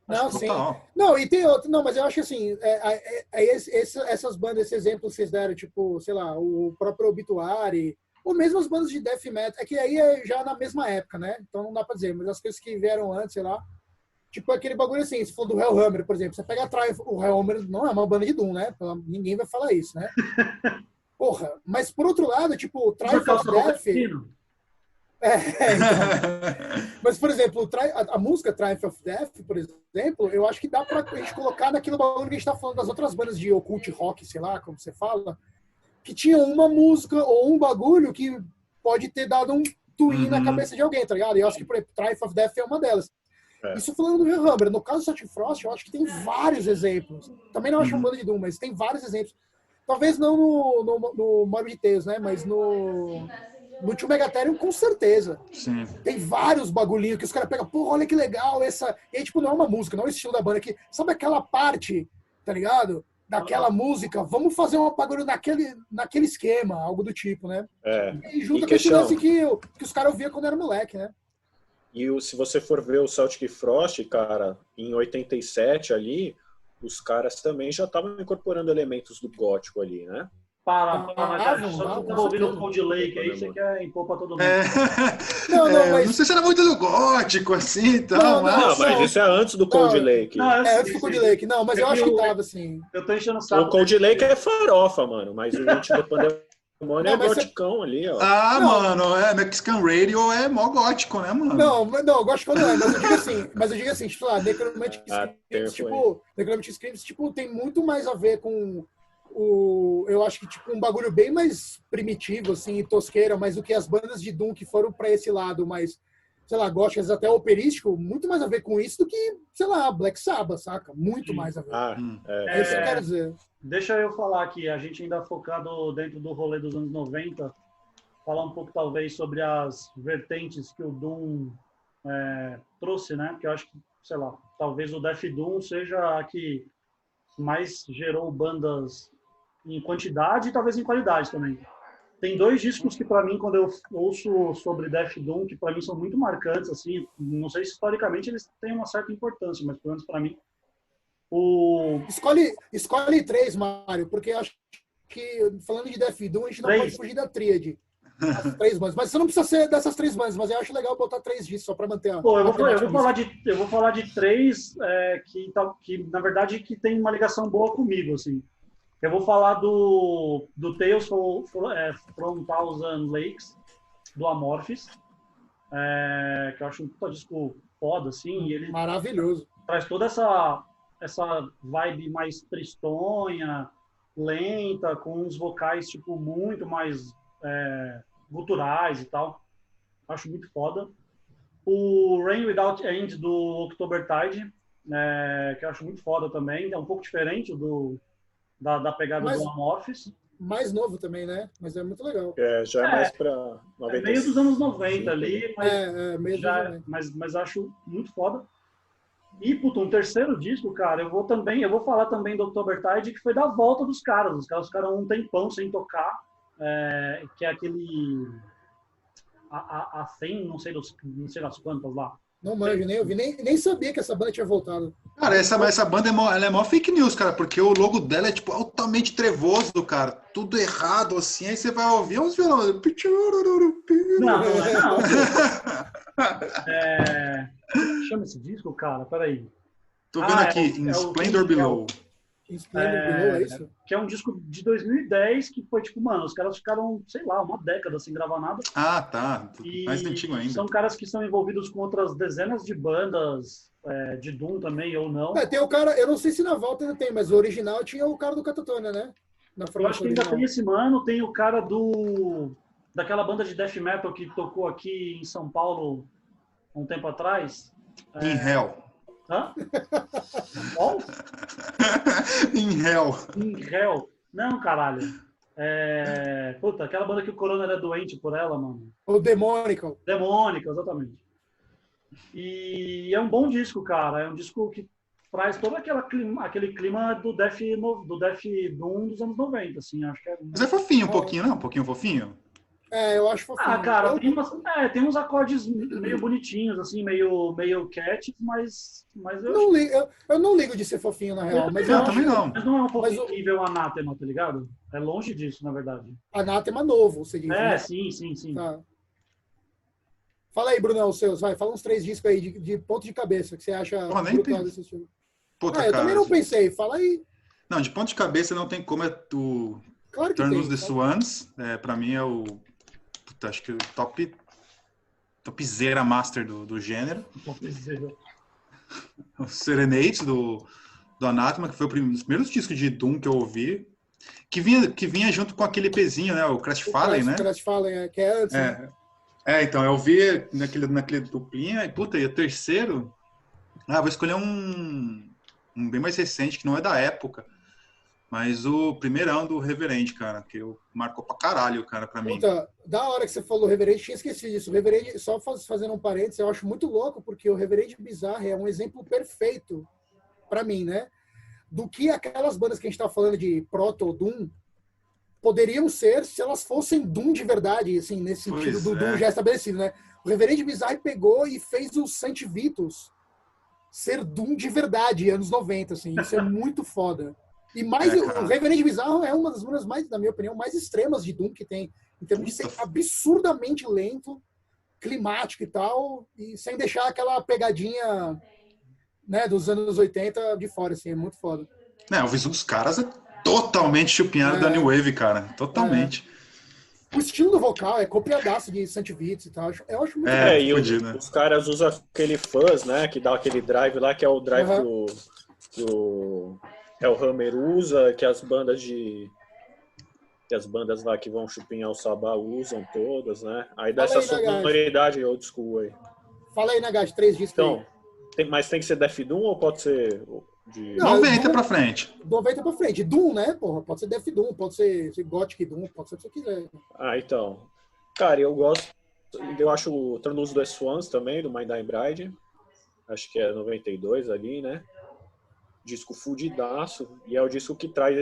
Não, sim. Não, e tem outro. Não, mas eu acho que assim, essas bandas, esse exemplo que vocês deram, tipo, sei lá, o próprio Obituary, ou mesmo as bandas de death metal, é que aí é já na mesma época, né? Então não dá pra dizer, mas as coisas que vieram antes, sei lá, tipo aquele bagulho assim, se for do Hellhammer, por exemplo, você pega atrás, o Hellhammer não é uma banda de Doom, né? Ninguém vai falar isso, né? Porra, mas por outro lado, tipo, o Triumph of Death... Então. Mas, por exemplo, a música Triumph of Death, por exemplo, eu acho que dá pra gente colocar naquilo bagulho que a gente tá falando das outras bandas de occult rock, sei lá, como você fala, que tinha uma música ou um bagulho que pode ter dado um twin na cabeça de alguém, tá ligado? E eu acho que, por exemplo, Triumph of Death é uma delas. Isso falando do Hellhammer. No caso do Celtic Frost, eu acho que tem vários exemplos. Também não acho uma banda de Doom, mas tem vários exemplos. Talvez não no Morbid Tales, né? Mas no Tio Megatherium, com certeza. Sim. Tem vários bagulhinhos que os caras pegam, pô, olha que legal essa... E aí, tipo, não é uma música, não é o estilo da banda aqui. Sabe aquela parte, tá ligado? Daquela música, vamos fazer um bagulho naquele esquema, algo do tipo, né? E junto com esse lance que os caras ouviam quando era moleque, né? E se você for ver o Celtic Frost, cara, em 87 ali... os caras também já estavam incorporando elementos do gótico ali, né? Só que tá ouvindo o Cold Lake aí, você quer impor pra todo mundo. Mas... Não sei se era muito do gótico, assim, então. Mas isso é antes do Cold Lake. Antes do Cold Lake. Não, mas eu acho que tava, assim. Eu tô enchendo o saco. O Cold Lake é farofa, mano, mas o Último Pandemônio é goticão ali, ó. Mano, Mexican Radio é mó gótico, né, mano? Não, gótico não é, mas eu digo assim, tipo lá, Necromantic Scripts, tipo, tem muito mais a ver com eu acho que tipo um bagulho bem mais primitivo, assim, tosqueira, mas do que as bandas de Doom que foram pra esse lado mais sei lá, gótico, às vezes até operístico, muito mais a ver com isso do que, sei lá, Black Sabbath, saca? Muito mais a ver. É isso que eu quero dizer. Deixa eu falar aqui, a gente ainda focado dentro do rolê dos anos 90, falar um pouco talvez sobre as vertentes que o Doom trouxe, né? Porque eu acho que, sei lá, talvez o Death Doom seja a que mais gerou bandas em quantidade e talvez em qualidade também. Tem 2 discos que, para mim, quando eu ouço sobre Death Doom, que para mim são muito marcantes, assim, não sei se historicamente eles têm uma certa importância, mas pelo menos para mim. Escolhe 3, Mário, porque eu acho que, falando de Death Doom, a gente não 3. pode fugir da tríade. As 3 bandas. Mas você não precisa ser dessas 3 bandas, mas eu acho legal botar 3 discos só para manter a. Pô, eu vou falar de 3 que, na verdade, que tem uma ligação boa comigo, assim. Eu vou falar do Tales from Thousand Lakes, do Amorphis, que eu acho um puta disco foda, assim. E ele maravilhoso. Traz toda essa vibe mais tristonha, lenta, com uns vocais, tipo, muito mais guturais e tal. Acho muito foda. O Rain Without End, do Octobertide, que eu acho muito foda também. É um pouco diferente da pegada do Amorphis. Mais novo também, né? Mas é muito legal. Já é mais pra 90. É meio dos anos 90 ali, mas acho muito foda. E, puta, um terceiro disco, cara, eu vou falar também do Octobertide, que foi da volta dos caras. Os caras ficaram um tempão sem tocar, que é aquele... A 100, não sei das quantas lá. Não manjo, nem ouvi, nem sabia que essa banda tinha voltado. Cara, essa banda ela é mó fake news, cara, porque o logo dela é, tipo, altamente trevoso, cara. Tudo errado, assim, aí você vai ouvir uns violões. Não. Chama esse disco, cara? Peraí. Tô vendo aqui, In Splendor Below. É isso? Que é um disco de 2010 que foi tipo, mano, os caras ficaram, sei lá, uma década sem gravar nada. Ah, tá. Mais antigo ainda. São caras que são envolvidos com outras dezenas de bandas, de Doom também, ou não. Tem o cara, eu não sei se na volta ainda tem, mas o original tinha o cara do Catatonia, né? Eu acho que ainda tem esse mano, tem o cara daquela banda de death metal que tocou aqui em São Paulo um tempo atrás. In Hell. Hã? Qual? In Hell. Não, caralho. Puta, aquela banda que o Corona era doente por ela, mano. O Demônica, exatamente. E é um bom disco, cara. É um disco que traz todo aquele clima do Death Doom dos anos 90, assim. Acho que Mas é fofinho um pouquinho, não? Um pouquinho fofinho? Eu acho fofinho. Ah, cara, tem uns acordes meio bonitinhos, assim, meio cat, mas eu não ligo de ser fofinho, na real. Mas também não. Mas não é um pouco nível Anátema, tá ligado? É longe disso, na verdade. Anátema novo, você diz. Né? Sim. Tá. Fala aí, Brunão, os seus. Vai, fala uns 3 discos aí de ponto de cabeça que você acha brutal desse estilo. Puta, eu também não pensei. Fala aí. Não, de ponto de cabeça não tem como. O claro que Turn tem. of the Swans, pra mim é o... Puta, acho que o topzera master do gênero. O Serenade do Anathema, que foi um dos primeiros discos de Doom que eu ouvi, que vinha junto com aquele pezinho, né? O Crestfallen, né? O Crestfallen, que é antes. Né? Então, eu ouvi naquele duplinha, e puta, e o terceiro... vou escolher um bem mais recente, que não é da época, mas o primeirão do Reverend, cara, que marcou pra caralho, cara, pra mim. Puta, da hora que você falou Reverend, tinha esquecido disso. O Reverend, só fazendo um parênteses, eu acho muito louco, porque o Reverend Bizarre é um exemplo perfeito, pra mim, né? Do que aquelas bandas que a gente tá falando de Proto-Doom poderiam ser se elas fossem Doom de verdade, assim, nesse sentido do Doom já estabelecido, né? O Reverend Bizarre pegou e fez o Saint Vitus ser Doom de verdade, anos 90, assim. Isso é muito foda. E o Reverend Bizarro é uma das bandas mais, na minha opinião, mais extremas de Doom que tem, em termos de ser absurdamente lento, climático e tal, e sem deixar aquela pegadinha, né, dos anos 80 de fora, assim, é muito foda. O visual dos caras é totalmente chupinhado da New Wave, cara, totalmente. O estilo do vocal é copiadaço de Saint Vitus e tal, eu acho muito e os caras usam aquele fuzz, né, que dá aquele drive lá, que é o drive do o Hammer usa, que as bandas lá que vão chupinhar o Sabá usam todas, né? Aí dá essa sonoridade old school aí. Fala aí, Nagashi, 3 discos Então, aí. mas tem que ser Death Doom ou pode ser de... Não, 90 Doom- pra frente. 90 pra frente. Doom, né, porra? Pode ser Death Doom, pode ser Gothic Doom, pode ser o que você quiser. Ah, então. Cara, eu gosto... Eu acho o Tranuso do Swans também, do My Dying Bride. Acho que é 92 ali, né? Disco fudidaço. E é o disco que traz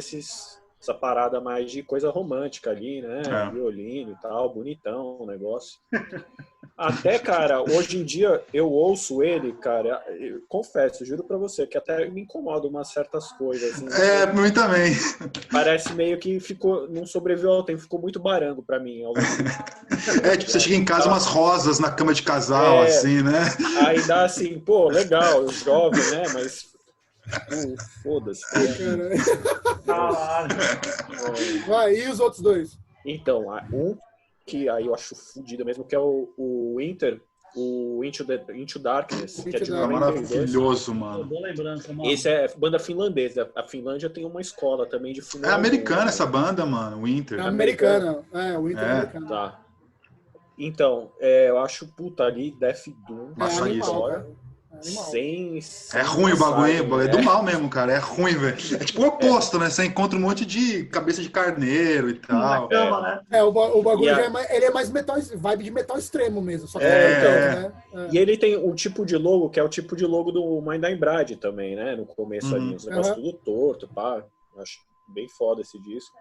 essa parada mais de coisa romântica ali, né? É. Violino e tal, bonitão o negócio. Até, cara, hoje em dia eu ouço ele, cara, eu confesso, juro pra você, que até me incomoda umas certas coisas. Assim, Muito também. parece meio que não sobreviveu ao tempo, ficou muito barango pra mim. Tipo, você chega em casa, umas rosas na cama de casal, assim, né? Aí dá assim, pô, legal, jovem, né? Mas foda-se. Caralho. Vai, e os outros 2? Então, um que aí eu acho fodido mesmo, que é o Into Darkness, que é de Into É 92. maravilhoso, mano. Boa lembrança, mano. Esse é banda finlandesa. A Finlândia tem uma escola também de É Fórmula 1, americana né? essa banda, mano, Winter. É americana. O Inter é É. americano. Tá. Então, eu acho, puta, ali, Death Doom. É Nossa, animal, história, cara. É animal. sem É ruim o bagulho, hein? passagem, É do mal mesmo, cara. É ruim, velho. É tipo o oposto, né? Você encontra um monte de cabeça de carneiro e tal. Na cama, né? O bagulho E a- já é mais, ele é mais metal, vibe de metal extremo mesmo. Só que É. tanto, né? E ele tem um tipo de logo, que é o tipo de logo do Mind Dying Bride também, né? No começo ali, os negócios tudo torto, pá. Acho bem foda esse disco.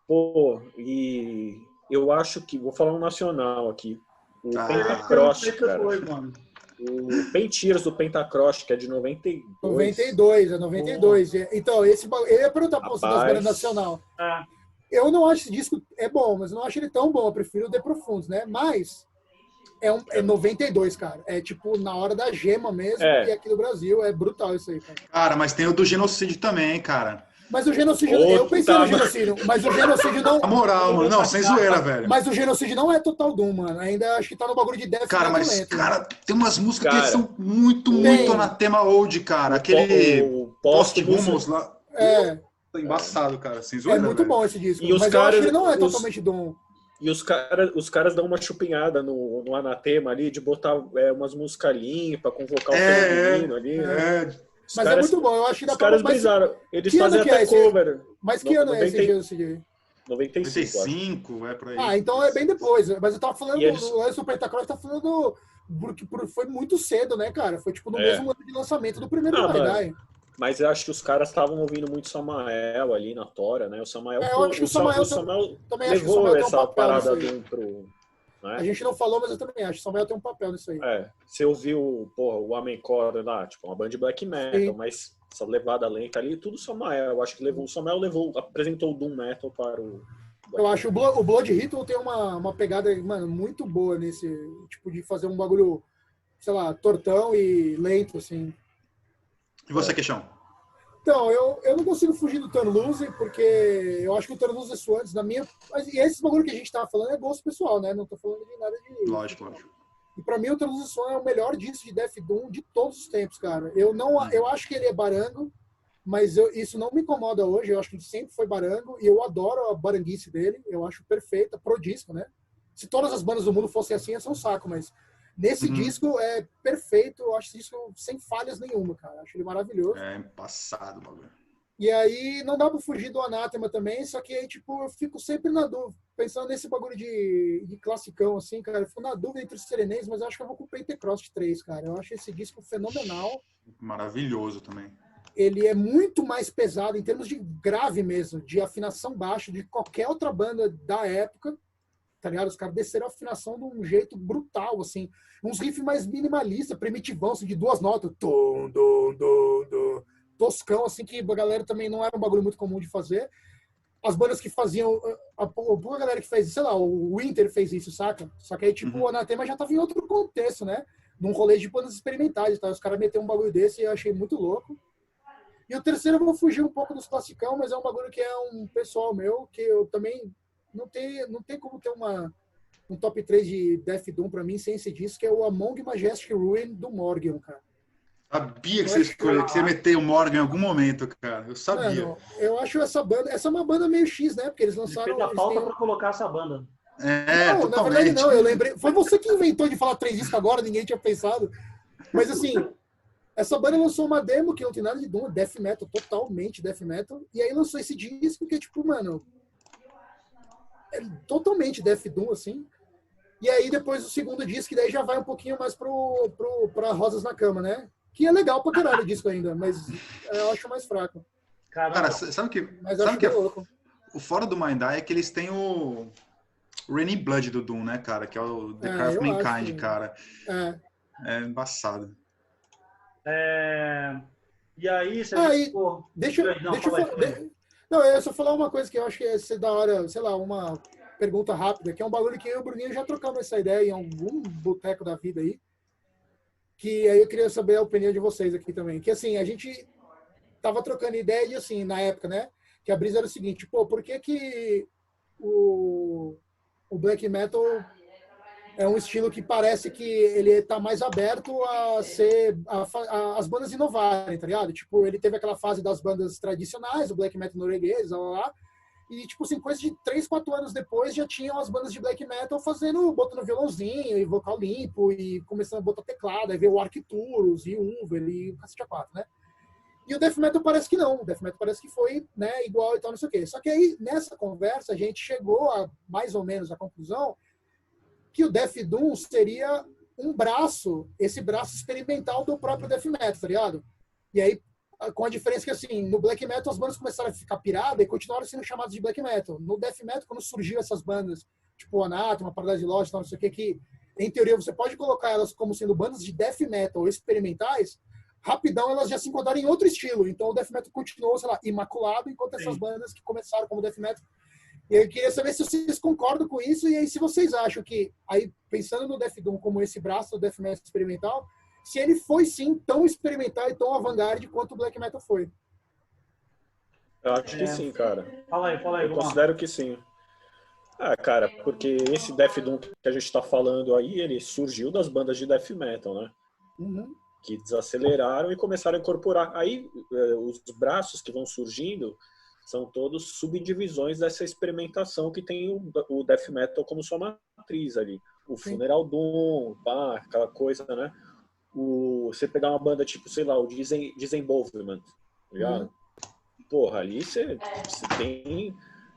Pô, e eu acho que, vou falar um nacional aqui, o Pentacross, cara. Mano. O Pentiras do Pentacross, que é de 92. 92. Então, eu ia perguntar pra você das Rapaz. bandas nacional. É. Eu não acho esse disco é bom, mas eu não acho ele tão bom. Eu prefiro o The Profundos, né? Mas é 92, cara. É tipo na hora da gema mesmo. É. E aqui no Brasil é brutal isso aí, cara. Cara, mas tem o do genocídio também, cara. Mas o genocídio, eu pensei no genocídio, mas o genocídio não. Na moral, mano. Não, sem zoeira, velho. Mas o genocídio não é total Doom, mano. Ainda acho que tá no bagulho de death Cara, metal mas, lento, né? cara, tem umas músicas Cara, que são muito tem. na tema old, cara. Aquele O Post-Humans lá. É, Tá embaçado, cara. Sem é zoeira, muito velho. bom esse disco. E os Mas eu acho caras- que ele não é os- totalmente Doom. E os caras dão uma chupinhada no Anatema ali, de botar umas músicas limpas, com vocal feminino ali. Né? Os Mas é caras, muito bom. Eu acho que dá os caras mas, brisaram. Eles que ano fazem que até é esse? cover. mas que ano é esse 90 genocídio? 95, acho. 95, é por aí. Ah, então é bem depois. Mas eu tava falando E eles- do lance do Pentacross, tá falando porque foi muito cedo, né, cara? Foi tipo no mesmo ano de lançamento do primeiro Ah, Vai mano. Dar. Mas eu acho que os caras estavam ouvindo muito Samael ali na Tora, né? O Samael, Eu acho que o Samael também acho que o levou Samael tem um essa papel parada nisso aí. pro... Né? A gente não falou, mas eu também acho. O Samuel tem um papel nisso aí. Você ouviu, porra, o Amencore lá, tipo, uma banda de black metal, Sim. mas essa levada lenta ali, tudo Samael. Eu acho que o Samael apresentou o Doom Metal para o... Eu acho que o Blood Ritual tem uma pegada, mano, muito boa nesse tipo de fazer um bagulho, sei lá, tortão e lento, assim. E você, Queixão? Então, eu não consigo fugir do Turn Loose, porque eu acho que o Turn Loose Swans, na minha... E esse bagulho que a gente tava falando é gosto pessoal, né? Não tô falando de nada de... Lógico. E pra mim o Turn Loose Swans é o melhor disco de Death Doom de todos os tempos, cara. Eu acho que ele é barango, mas isso não me incomoda hoje. Eu acho que ele sempre foi barango e eu adoro a baranguice dele. Eu acho perfeita pro disco, né? Se todas as bandas do mundo fossem assim, ia ser um saco, mas nesse disco é perfeito. Eu acho esse disco sem falhas nenhuma, cara. Eu acho ele maravilhoso. É passado, bagulho. E aí não dá pra fugir do Anátema também, só que aí, tipo, eu fico sempre na dúvida, pensando nesse bagulho de classicão, assim, cara, eu fico na dúvida entre os Serenês, mas eu acho que eu vou com o Pentecross 3, cara. Eu acho esse disco fenomenal. Maravilhoso também. Ele é muito mais pesado, em termos de grave mesmo, de afinação baixa, de qualquer outra banda da época, tá ligado? Os caras desceram a afinação de um jeito brutal, assim. Uns riffs mais minimalistas, primitivão, assim, de 2 notas. Tum, dum, dum, dum. Toscão, assim, que a galera também não era um bagulho muito comum de fazer. As bandas que faziam... A galera que fez, sei lá, o Winter fez isso, saca? Só que aí, tipo, o Anatema já tava em outro contexto, né? Num rolê de bandas experimentais, tá? Os caras meteram um bagulho desse e eu achei muito louco. E o terceiro eu vou fugir um pouco dos classicão, mas é um bagulho que é um pessoal meu, que eu também... Não tem como ter um top 3 de Death Doom pra mim sem esse disco, que é o Among Majestic Ruin do Morgan, cara. Sabia que você escolheu, que você ia meter o Morgan em algum momento, cara. Eu sabia. Mano, eu acho essa banda... Essa é uma banda meio X, né? Porque eles Ele lançaram... fez a eles pauta têm- pra colocar essa banda. Não, na verdade não, eu lembrei. Foi você que inventou de falar 3 discos agora, ninguém tinha pensado. Mas assim, essa banda lançou uma demo que não tem nada de Doom, Death Metal, totalmente Death Metal. E aí lançou esse disco que é tipo, mano, é totalmente Death Doom, assim. E aí depois o segundo disco, que daí já vai um pouquinho mais pra Rosas na Cama, né? Que é legal pra caralho o disco ainda, mas eu acho mais fraco. Cara, sabe que, Mas sabe acho que que é louco. o fora do Mind Eye é que eles têm o Raining Blood do Doom, né, cara? Que é o The Cry of Mankind, acho. cara. É embaçado. E aí, você deixa eu Não, eu só falar uma coisa que eu acho que ia ser da hora, sei lá, uma pergunta rápida, que é um bagulho que eu e o Bruninho já trocamos essa ideia em algum boteco da vida aí, que aí eu queria saber a opinião de vocês aqui também. Que assim, a gente tava trocando ideia de assim, na época, né? Que a brisa era o seguinte, pô, por que o black metal é um estilo que parece que ele tá mais aberto a ser as bandas inovarem, tá ligado? Tipo, ele teve aquela fase das bandas tradicionais, o black metal norueguês, lá, e tipo assim, coisa de 3, 4 anos depois já tinham as bandas de black metal botando violãozinho e vocal limpo e começando a botar teclado, aí veio o Arcturus e o Uber e o Cacete A4, né? E o death metal parece que não, o death metal parece que foi, né, igual e tal, não sei o quê. Só que aí, nessa conversa, a gente chegou a, mais ou menos, a conclusão que o Death Doom seria um braço, esse braço experimental do próprio Death Metal, tá ligado? E aí, com a diferença que, assim, no Black Metal as bandas começaram a ficar piradas e continuaram sendo chamadas de Black Metal. No Death Metal, quando surgiu essas bandas, tipo Anathema, Paradise Lost, não sei o que, em teoria você pode colocar elas como sendo bandas de Death Metal experimentais, rapidão elas já se encontraram em outro estilo. Então o Death Metal continuou, sei lá, imaculado, enquanto essas bandas que começaram como Death Metal. E eu queria saber se vocês concordam com isso, e aí se vocês acham que, aí pensando no Death Doom como esse braço do Death Metal experimental, se ele foi sim tão experimental e tão avant-garde quanto o Black Metal foi. Eu acho que sim, cara. Fala aí. Eu considero que sim. Ah, cara, porque esse Death Doom que a gente tá falando aí, ele surgiu das bandas de Death Metal, né? Uhum. Que desaceleraram e começaram a incorporar. Aí, os braços que vão surgindo são todos subdivisões dessa experimentação que tem o Death Metal como sua matriz ali. O Funeral Doom, aquela coisa, né? Você pegar uma banda tipo, sei lá, o Disembowelment, tá ligado? Porra, ali você tem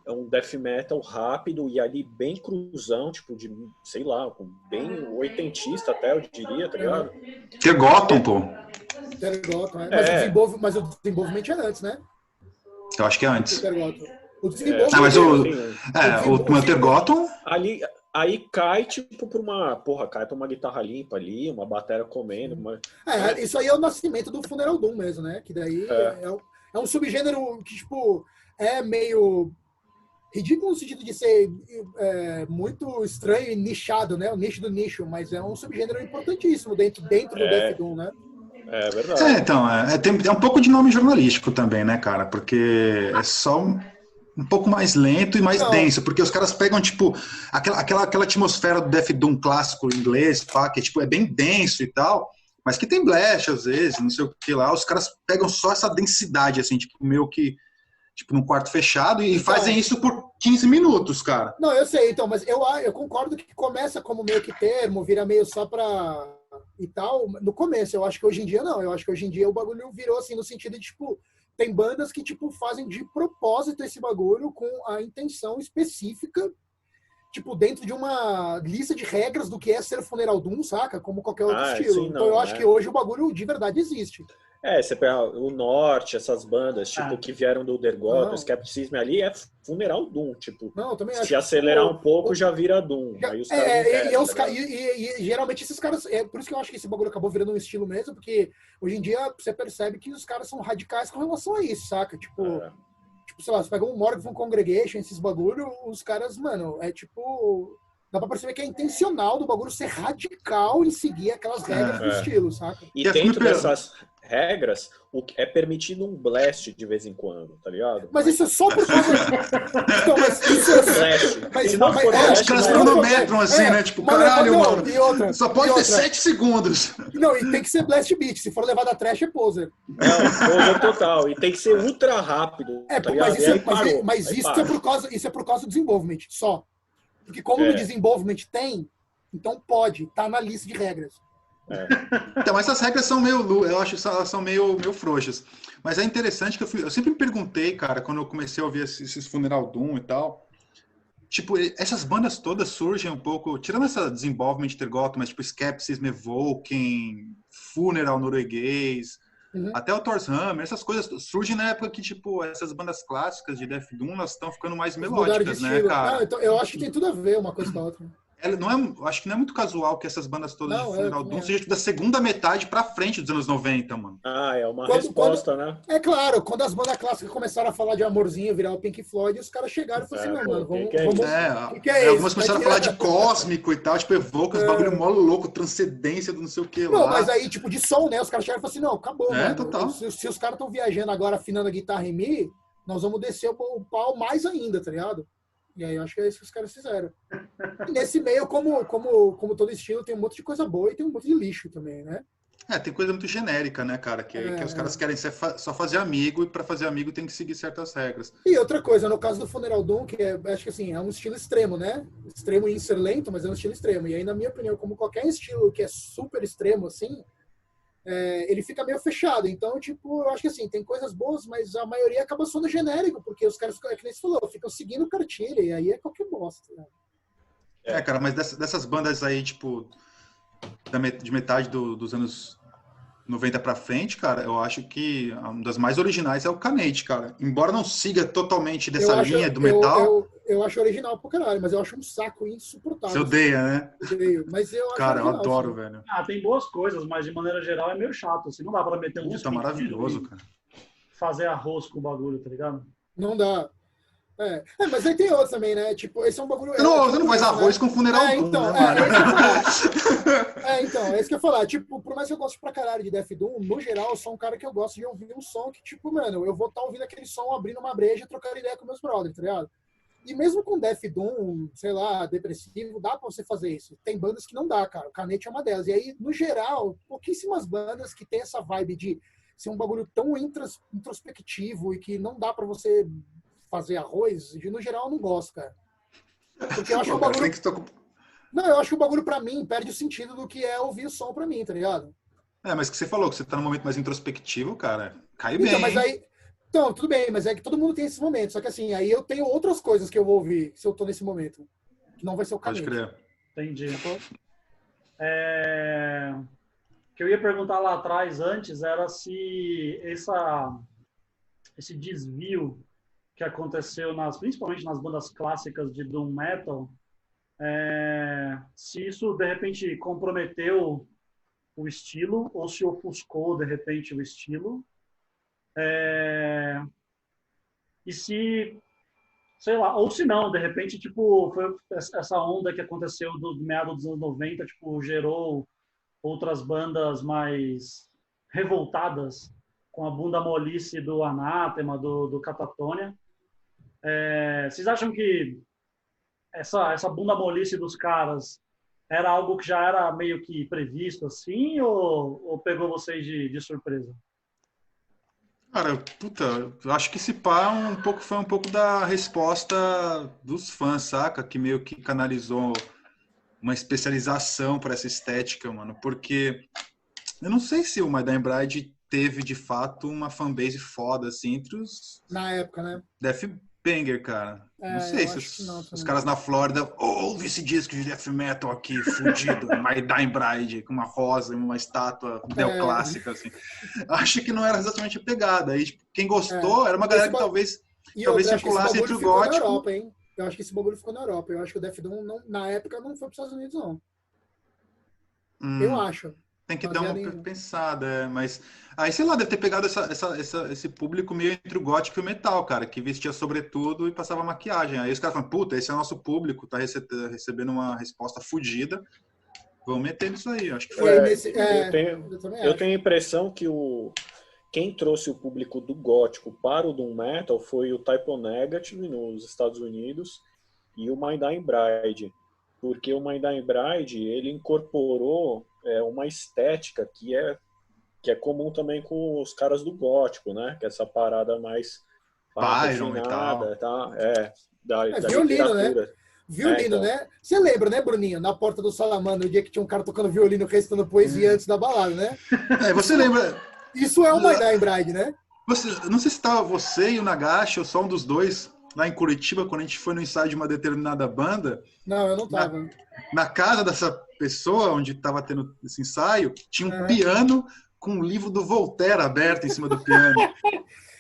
um Death Metal rápido e ali bem cruzão, tipo, de, sei lá, bem oitentista até, eu diria, tá ligado? Que é Gotham, pô. Mas o Disembowelment é antes, né? Eu acho que é antes. O Disembowelment mas o Manter Gotham... Aí cai, tipo, cai pra uma guitarra limpa ali, uma bateria comendo. Isso aí é o nascimento do Funeral Doom mesmo, né? Que daí é um subgênero que, tipo, é meio ridículo no sentido de ser muito estranho e nichado, né? O nicho do nicho, mas é um subgênero importantíssimo dentro do Death Doom, né? É verdade. Então, é um pouco de nome jornalístico também, né, cara? Porque é só um pouco mais lento e mais denso, porque os caras pegam, tipo, aquela atmosfera do Death Doom clássico inglês, que tipo, é bem denso e tal, mas que tem blast às vezes, não sei o que lá, os caras pegam só essa densidade, assim, tipo, meio que, tipo, num quarto fechado e fazem isso por 15 minutos, cara. Não, eu sei, então, mas eu concordo que começa como meio que termo, vira meio só pra... e tal, no começo, eu acho que hoje em dia não, eu acho que hoje em dia o bagulho virou assim, no sentido de, tipo, tem bandas que, tipo, fazem de propósito esse bagulho com a intenção específica, tipo, dentro de uma lista de regras do que é ser Funeral Doom, saca? Como qualquer outro estilo. Sim, então eu acho que hoje o bagulho de verdade existe. Você pega o Norte, essas bandas, tipo, que vieram do Dergot, o Skepticism ali, é Funeral Doom, tipo, também se acelerar um pouco, já vira Doom. Aí os caras e geralmente esses caras, por isso que eu acho que esse bagulho acabou virando um estilo mesmo, porque hoje em dia você percebe que os caras são radicais com relação a isso, saca? Tipo, sei lá, você pega um Morgan Congregation, esses bagulho, os caras, mano, tipo... Dá pra perceber que é intencional do bagulho ser radical em seguir aquelas regras do estilo, saca? E dentro dessas regras, é permitido um blast de vez em quando, tá ligado? Mas isso é só por causa... Então, mas isso é... Blast. Os caras cronometram assim, né? Tipo, caralho, mano. E outra, só pode ter 7 segundos. Não, e tem que ser blast beat. Se for levado a trash, é poser. Poser total. E tem que ser ultra rápido. Tá mas isso é por causa do desenvolvimento, só. Porque como no Desenvolvement tem, então pode, tá na lista de regras. Então, essas regras são meio, eu acho que elas são meio frouxas. Mas é interessante que eu sempre me perguntei, cara, quando eu comecei a ouvir esses Funeral Doom e tal, tipo, essas bandas todas surgem um pouco, tirando essa Desenvolvement Tergoth, mas tipo Skepsis, Evoking, Funeral norueguês, até o Thor's Hammer, essas coisas surgem na época que, tipo, essas bandas clássicas de Death Doom, elas estão ficando mais melódicas, né, cara? Então, eu acho que tem tudo a ver uma coisa com a outra. Não é, acho que não é muito casual que essas bandas todas de Funeral Doom sejam tipo, da segunda metade pra frente dos anos 90, mano. É uma resposta, né? É claro, quando as bandas clássicas começaram a falar de amorzinho, virar o Pink Floyd, os caras chegaram e falaram assim, não, mano, vamos... que é isso? Algumas começaram a falar de cósmico e tal, tipo, evoca os bagulho mó louco, transcendência do não sei o que lá. Não, mas aí, tipo, de som, né? Os caras chegaram e falaram assim, não, acabou, mano. Total. Se os caras estão viajando agora, afinando a guitarra em Mi, nós vamos descer o pau mais ainda, tá ligado? E aí eu acho que é isso que os caras fizeram. E nesse meio, como todo estilo, tem um monte de coisa boa e tem um monte de lixo também, né? Tem coisa muito genérica, né, cara? Que os caras querem só fazer amigo e para fazer amigo tem que seguir certas regras. E outra coisa, no caso do Funeral Doom, que acho que assim, é um estilo extremo, né? Extremo em ser lento, mas é um estilo extremo. E aí, na minha opinião, como qualquer estilo que é super extremo, assim, ele fica meio fechado. Então, tipo, eu acho que assim, tem coisas boas, mas a maioria acaba sendo genérico, porque os caras, que nem você falou, ficam seguindo cartilha, e aí é qualquer bosta. Né? Cara, mas dessas bandas aí, tipo, de metade dos anos 90 pra frente, cara, eu acho que uma das mais originais é o Canete, cara. Embora não siga totalmente dessa linha do metal. Eu acho original pro caralho, mas eu acho um saco insuportável. Você odeia, né? Odeio, mas eu acho cara, original, eu adoro, assim. velho. Tem boas coisas, mas de maneira geral é meio chato, assim. Não dá pra meter um disco maravilhoso, cara. Fazer arroz com o bagulho, tá ligado? Não dá. Mas aí tem outros também, né? Tipo, esse é um bagulho... Você não faz arroz com Funeral Doom, então, né, mano? Então, é isso que eu ia falar. Tipo, por mais que eu goste pra caralho de Death Doom, no geral, eu sou um cara que eu gosto de ouvir um som que, tipo, mano, eu vou estar ouvindo aquele som abrindo uma breja e trocando ideia com meus brothers, tá ligado? E mesmo com Death Doom, sei lá, depressivo, dá pra você fazer isso. Tem bandas que não dá, cara. O Canete é uma delas. E aí, no geral, pouquíssimas bandas que tem essa vibe de ser um bagulho tão introspectivo e que não dá pra você fazer arroz, no geral eu não gosto, cara. Porque eu acho que o bagulho... Não, eu acho que o bagulho pra mim perde o sentido do que é ouvir o som pra mim, tá ligado? Mas que você falou que você tá num momento mais introspectivo, cara, cai então, bem. Mas aí... Então, tudo bem, mas é que todo mundo tem esses momentos. Só que assim, aí eu tenho outras coisas que eu vou ouvir se eu tô nesse momento. Que não vai ser o Canete. Pode crer. Entendi. O que eu ia perguntar lá atrás, antes, era se esse desvio que aconteceu principalmente nas bandas clássicas de Doom Metal, se isso, de repente, comprometeu o estilo ou se ofuscou, de repente, o estilo. E se, sei lá, ou se não, de repente, tipo, foi essa onda que aconteceu do meado dos anos 90, tipo, gerou outras bandas mais revoltadas com a bunda molice do Anathema, do Catatonia. Vocês acham que essa bunda molice dos caras era algo que já era meio que previsto assim, ou pegou vocês de surpresa? Cara, eu acho que esse pá foi um pouco da resposta dos fãs, saca? Que meio que canalizou uma especialização para essa estética, mano. Porque eu não sei se o My Dying Bride teve, de fato, uma fanbase foda, assim, entre os... Na época, né? Death Banger, cara. Não sei se os caras na Flórida... ouve esse disco de death metal aqui, fudido. My Dying Bride, com uma rosa e uma estátua neoclássica, assim. Acho que não era exatamente a pegada. E, tipo, quem gostou era uma galera que talvez circulasse entre o gótico... Na Europa, hein? Eu acho que esse bagulho ficou na Europa. Eu acho que o Death Doom, na época, não foi para os Estados Unidos, não. Eu acho. Tem que dar uma pensada, mas... Aí, sei lá, deve ter pegado esse público meio entre o gótico e o metal, cara, que vestia sobretudo e passava maquiagem. Aí os caras falam, puta, esse é o nosso público, tá recebendo uma resposta fodida. Vamos meter nisso aí, acho que foi. Eu tenho a impressão que quem trouxe o público do gótico para o Doom Metal foi o Type O Negative nos Estados Unidos e o My Dying Bride. Porque o My Dying Bride, ele incorporou uma estética que é comum também com os caras do gótico, né? Que é essa parada mais Byron e tal. tá? Da violino, literatura. Né? Violino, então. né? Você lembra, né, Bruninho? Na porta do Salamandra, no dia que tinha um cara tocando violino, recitando poesia antes da balada, né? Você lembra... Isso é uma ideia em Bride, né? Não sei se estava você e o Nagashi, ou só um dos dois, lá em Curitiba, quando a gente foi no ensaio de uma determinada banda. Não, eu não tava. Na casa dessa pessoa, onde estava tendo esse ensaio, tinha um piano com um livro do Voltaire aberto em cima do piano.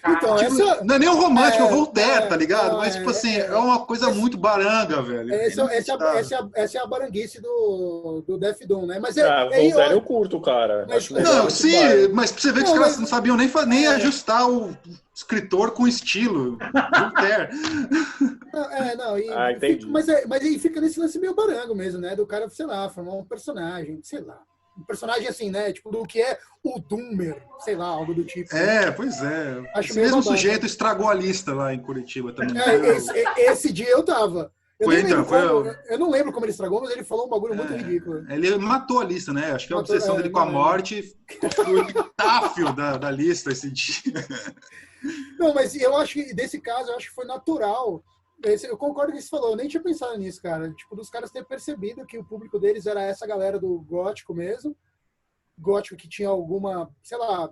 Então, Tipo, essa... não é nem um romântico, é o Voltaire, tá ligado? Não, Mas, tipo assim, é uma coisa muito baranga, velho. Essa é a baranguice do Death Doom, né? Mas Voltaire eu curto, cara. Mas, Acho legal não, esse sim, bairro. mas pra você ver que os caras não sabiam nem ajustar o escritor com estilo. Voltaire. Entendi. Mas aí fica nesse lance meio barango mesmo, né? Do cara, sei lá, formar um personagem, sei lá. Um personagem assim, né? Tipo, do que é o Doomer, sei lá, algo do tipo. Pois é. Acho Esse mesmo babado. sujeito estragou a lista lá em Curitiba também. Esse dia eu tava. Eu não lembro como ele estragou, mas ele falou um bagulho muito ridículo. Ele matou a lista, né? Acho que a obsessão dele com a morte construiu o epitáfio da lista esse dia. Não, mas eu acho que, desse caso, eu acho que foi natural. Eu concordo com o que você falou, eu nem tinha pensado nisso, cara. Tipo, dos caras terem percebido que o público deles era essa galera do gótico mesmo. Gótico que tinha alguma, sei lá,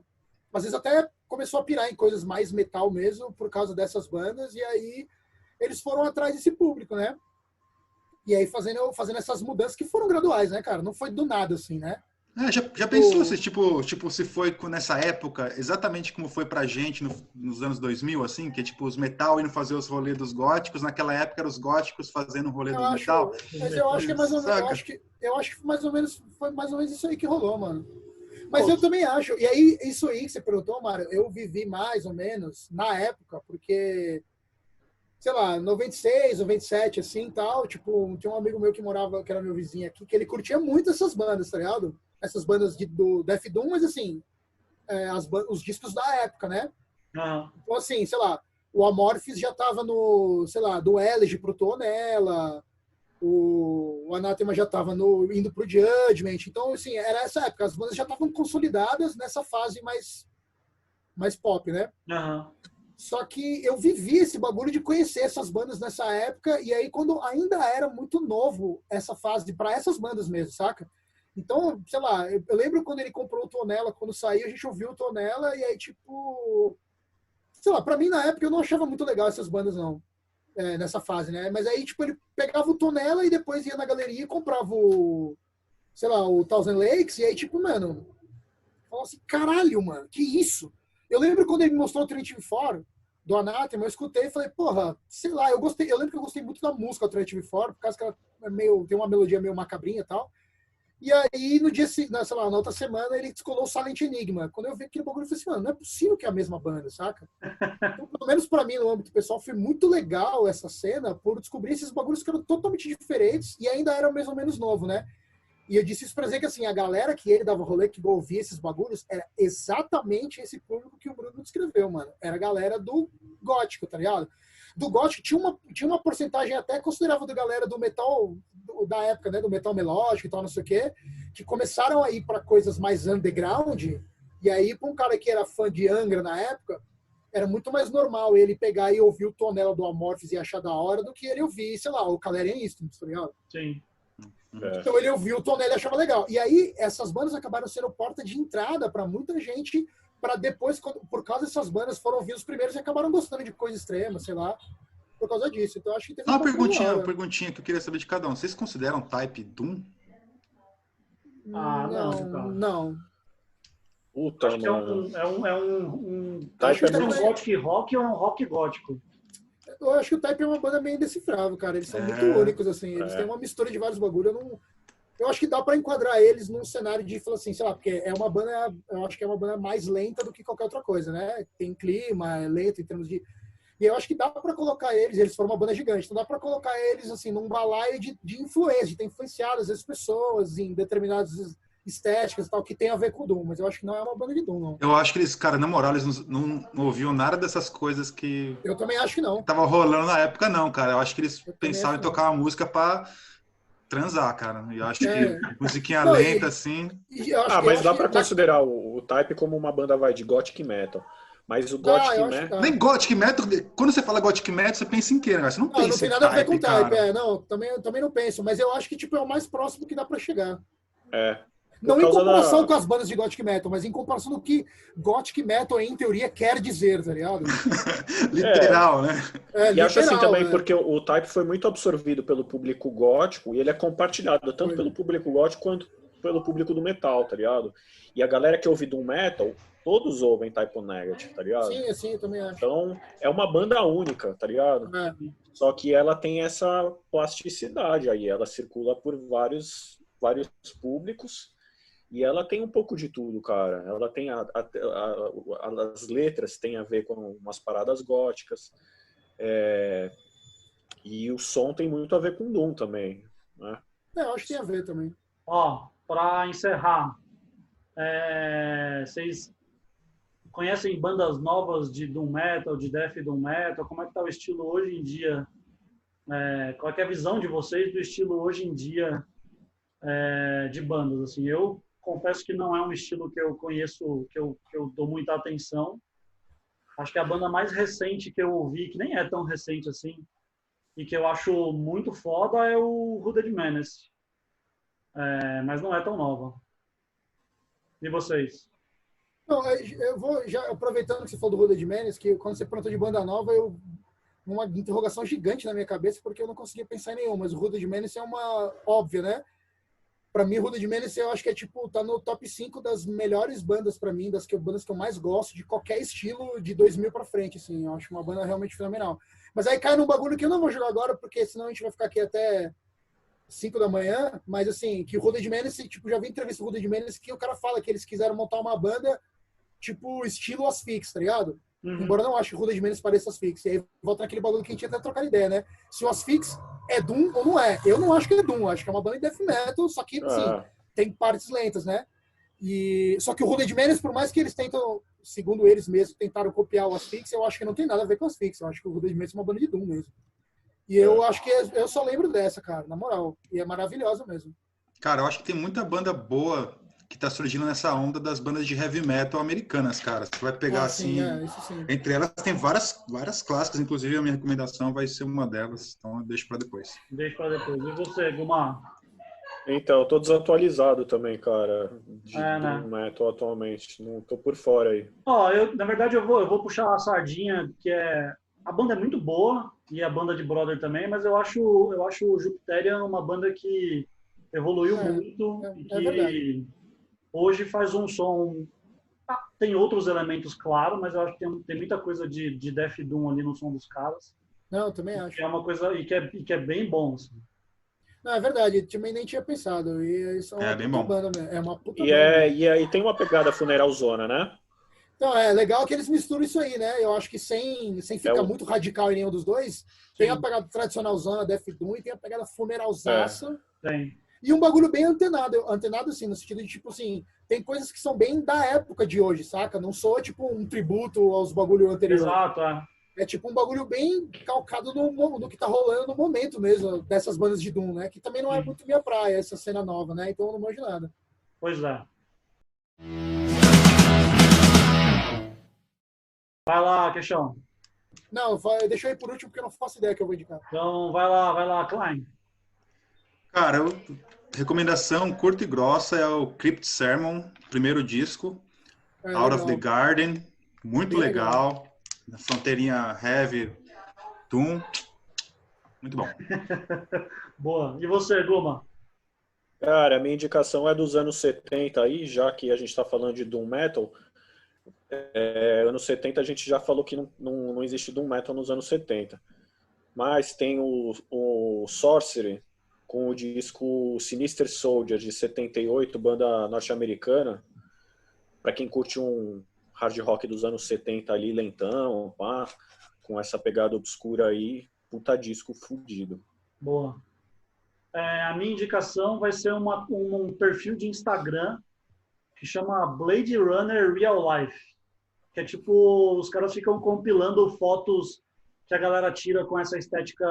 às vezes até começou a pirar em coisas mais metal mesmo por causa dessas bandas, e aí eles foram atrás desse público, né? E aí fazendo essas mudanças que foram graduais, né, cara? Não foi do nada, assim, né? Já pensou se, se foi nessa época, exatamente como foi pra gente nos anos 2000, assim, que tipo, os metal indo fazer os rolês dos góticos, naquela época eram os góticos fazendo o rolê do metal. Mas eu acho que é mais ou menos, eu acho que foi mais ou menos isso aí que rolou, mano. Mas eu também acho, e aí, isso aí que você perguntou, Mário, eu vivi mais ou menos na época, porque, sei lá, 96, 97, assim, tal, tipo, tinha um amigo meu que morava, que era meu vizinho aqui, que ele curtia muito essas bandas, tá ligado? Essas bandas do Death Doom, mas assim, os discos da época, né? Então, assim, sei lá, o Amorphis já tava no, sei lá, do Elegy pro Tonella, o Anathema já tava indo pro Judgment. Então, assim, era essa época. As bandas já estavam consolidadas nessa fase mais pop, né? Só que eu vivi esse bagulho de conhecer essas bandas nessa época, e aí quando ainda era muito novo essa fase para essas bandas mesmo, saca? Então, sei lá, eu lembro quando ele comprou o Tonella, quando saiu, a gente ouviu o Tonella, e aí, tipo, sei lá, pra mim na época eu não achava muito legal essas bandas, não, nessa fase, né? Mas aí, tipo, ele pegava o Tonella e depois ia na galeria e comprava sei lá, o Thousand Lakes, e aí, tipo, mano, falava assim, caralho, mano, que isso? Eu lembro quando ele me mostrou o Trinity Fora do Anathema, eu escutei e falei, porra, sei lá, eu lembro que eu gostei muito da música do Trinity Fora, por causa que ela tem uma melodia meio macabrinha e tal. E aí, no dia seguinte, sei lá, na outra semana, ele descolou o Silent Enigma. Quando eu vi aquele bagulho, eu falei assim, mano, não é possível que é a mesma banda, saca? Então, pelo menos pra mim, no âmbito pessoal, foi muito legal essa cena por descobrir esses bagulhos que eram totalmente diferentes e ainda eram mais ou menos novo, né? E eu disse isso pra dizer que, assim, a galera que ele dava rolê, que ouvia esses bagulhos, era exatamente esse público que o Bruno descreveu, mano. Era a galera do gótico, tá ligado? Do gótico tinha uma porcentagem até considerável da galera do metal da época, né, do metal melódico e tal, não sei o quê, que começaram a ir para coisas mais underground, e aí para um cara que era fã de Angra na época, era muito mais normal ele pegar e ouvir o Tonella do Amorphis e achar da hora do que ele ouvir, sei lá, o Calerian Instruments, tá ligado? Sim. Então ele ouviu o Tonella e achava legal. E aí essas bandas acabaram sendo porta de entrada para muita gente, para depois, por causa dessas bandas, foram ouvir os primeiros e acabaram gostando de coisa extrema, sei lá, por causa disso. Então acho que teve uma perguntinha que eu queria saber de cada um. Vocês consideram Type Doom? Não. Puta, acho que mano. Acho que é um gothic rock ou um rock gótico. Eu acho que o Type é uma banda meio indecifrável, cara. Eles são muito únicos, assim. Eles têm uma mistura de vários bagulhos. Eu acho que dá pra enquadrar eles num cenário de, falar assim, sei lá, porque é uma banda, eu acho que é uma banda mais lenta do que qualquer outra coisa, né? Tem clima, é lento em termos de... E eu acho que dá pra colocar eles foram uma banda gigante, então dá pra colocar eles, assim, num balaio de influência, de ter influenciado, às vezes, pessoas em determinadas estéticas e tal, que tem a ver com o Doom, mas eu acho que não é uma banda de Doom, não. Eu acho que eles, cara, na moral, eles não ouviam nada dessas coisas que... Eu também acho que não. Tava rolando na época, não, cara. Eu acho que eles pensavam em tocar uma música pra transar, cara. E eu acho que musiquinha lenta, assim... Mas dá pra considerar o Type como uma banda de gothic metal. Mas o Ah, Gothic eu acho que Metal... tá. Nem Gothic Metal, quando você fala Gothic Metal, você pensa em quê, né? Você não Não, não pensa tem em nada a ver com type, type, cara. não, também não penso, mas eu acho que tipo, é o mais próximo que dá pra chegar. É, por Não em causa comparação da... com as bandas de Gothic Metal, mas em comparação do que Gothic Metal, em teoria, quer dizer, tá ligado? É, Literal, né? É e acho assim literal, também, é. porque o Type foi muito absorvido pelo público gótico e ele é compartilhado tanto Foi. pelo público gótico quanto pelo público do metal, tá ligado? E a galera que ouve Doom Metal, todos ouvem Type O Negative, tá ligado? Sim, assim, eu também acho. Então, é uma banda única, tá ligado? É. Só que ela tem essa plasticidade aí, ela circula por vários públicos e ela tem um pouco de tudo, cara. Ela tem as letras têm a ver com umas paradas góticas, e o som tem muito a ver com Doom também, né? Eu acho que tem a ver também. Ó, para encerrar, vocês conhecem bandas novas de Doom Metal, de Death Doom Metal? Como é que tá o estilo hoje em dia? Qual é a visão de vocês do estilo hoje em dia de bandas? Assim, eu confesso que não é um estilo que eu conheço, que eu dou muita atenção. Acho que a banda mais recente que eu ouvi, que nem é tão recente assim, e que eu acho muito foda é o Hooded Menace. Mas não é tão nova. E vocês? Não, eu vou já aproveitando que você falou do Roda de Menes, que quando você perguntou de banda nova, uma interrogação gigante na minha cabeça, porque eu não conseguia pensar em nenhum, mas o Ruda de Menace é uma óbvia, né? Pra mim, o Ruda de Menace, eu acho que é tipo, tá no top 5 das melhores bandas pra mim, bandas que eu mais gosto, de qualquer estilo de 2000 pra frente, assim. Eu acho uma banda realmente fenomenal. Mas aí cai num bagulho que eu não vou jogar agora, porque senão a gente vai ficar aqui até 5 da manhã, mas assim, que o Ruda de Menace, tipo, já vi entrevista do Ruda de Menace que o cara fala que eles quiseram montar uma banda tipo, estilo Asphyx, tá ligado? Uhum. Embora eu não ache que o Ruda de Menace pareça Asphyx. E aí volta naquele bagulho que a gente ia até trocar ideia, né? Se o Asphyx é Doom ou não é. Eu não acho que é Doom, acho que é uma banda de death metal, só que, assim, tem partes lentas, né? Só que o Ruda de Menace, por mais que eles tentam, segundo eles mesmos, tentaram copiar o Asphyx, eu acho que não tem nada a ver com o Asphyx. Eu acho que o Ruda de Menace é uma banda de Doom mesmo. E eu acho que eu só lembro dessa, cara, na moral. E é maravilhosa mesmo. Cara, eu acho que tem muita banda boa que tá surgindo nessa onda das bandas de heavy metal americanas, cara. Você vai pegar sim, assim, isso sim. Entre elas tem várias clássicas, inclusive a minha recomendação vai ser uma delas, então eu deixo para depois. Deixa para depois. E você, Gumar? Então, eu tô desatualizado também, cara, de né? Doom Metal atualmente. Não tô por fora aí. Na verdade, eu vou puxar a sardinha, que a banda é muito boa, e a banda de Brother também, mas eu acho o Jupiterian uma banda que evoluiu muito e que verdade. hoje faz um som. Tem outros elementos, claro, mas eu acho que tem muita coisa de Death Doom ali no som dos caras. Não, eu também acho. Que é uma coisa e que é bem bom. Assim. Não, é verdade, também nem tinha pensado. E isso é uma bem puta bom. banda mesmo. É uma puta E, banda. E aí tem uma pegada funeralzona, né? Então, é legal que eles misturam isso aí, né? Eu acho que sem ficar muito radical em nenhum dos dois, tem a pegada tradicionalzona, Death Doom, e tem a pegada funeralzaça. Tem. E um bagulho bem antenado assim, no sentido de, tipo assim, tem coisas que são bem da época de hoje, saca? Não sou, tipo, um tributo aos bagulhos anteriores. Exato, É tipo um bagulho bem calcado no que tá rolando no momento mesmo, dessas bandas de Doom, né? Que também não é muito minha praia, essa cena nova, né? Então eu não manjo nada. Pois é. Vai lá, Queixão. Não, deixa eu ir por último, porque eu não faço ideia que eu vou indicar. Então, vai lá, Klein. Cara, recomendação curta e grossa é o Crypt Sermon, primeiro disco, Out of the Garden, muito bem legal. Na fronteirinha heavy, Doom, muito bom. Boa. E você, Guma? Cara, a minha indicação é dos anos 70 aí, já que a gente está falando de Doom Metal. Anos 70 a gente já falou que não existe Doom Metal nos anos 70. Mas tem o Sorcery, com o disco Sinister Soldier, de 78, banda norte-americana. Para quem curte um hard rock dos anos 70 ali, lentão, pá, com essa pegada obscura aí, puta disco fudido. Boa. A minha indicação vai ser um perfil de Instagram que chama Blade Runner Real Life. Que é tipo, os caras ficam compilando fotos que a galera tira com essa estética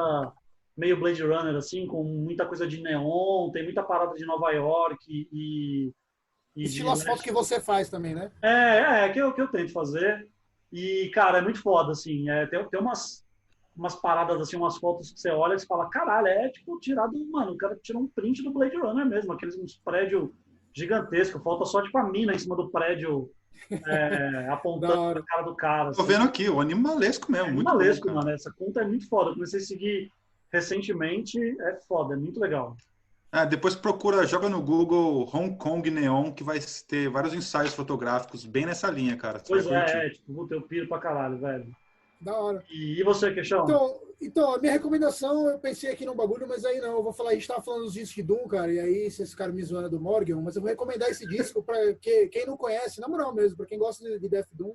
meio Blade Runner, assim, com muita coisa de neon, tem muita parada de Nova York e estilo as fotos que você faz também, né? que eu tento fazer. E, cara, é muito foda, assim. Tem umas paradas, assim, umas fotos que você olha e você fala, caralho, é tipo tirado, mano, o cara tirou um print do Blade Runner mesmo, aqueles uns prédios gigantescos, falta só, tipo, a mina em cima do prédio Da apontando pra hora. cara do cara, Tô assim. vendo aqui, o animalesco É mesmo, muito bom, animalesco, cara. mano. Essa conta é muito foda. Eu comecei a seguir recentemente, é foda, é muito legal. Depois procura, joga no Google Hong Kong Neon, que vai ter vários ensaios fotográficos bem nessa linha, cara. Você vai Pois curtir. tipo, puta, eu piro pra caralho, velho. Da hora. E você, Queixão? Então, a minha recomendação, eu pensei aqui no bagulho, mas aí não, eu vou falar, a gente tava falando dos discos de Doom, cara, e aí vocês ficaram me zoando do Morgan, mas eu vou recomendar esse disco pra quem não conhece, na moral mesmo, pra quem gosta de Death Doom,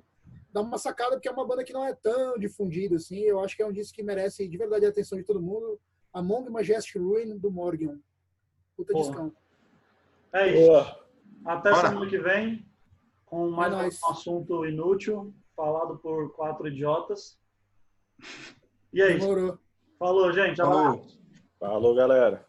dá uma sacada, porque é uma banda que não é tão difundida assim, eu acho que é um disco que merece de verdade a atenção de todo mundo, Among Majestic Ruin, do Morgan. Puta Pô, discão. é isso. Boa. Até Bora. semana que vem, com mais nóis. um assunto inútil, falado por 4 idiotas. E é isso. Demorou. Falou, gente. Abraço. Falou. Falou, galera.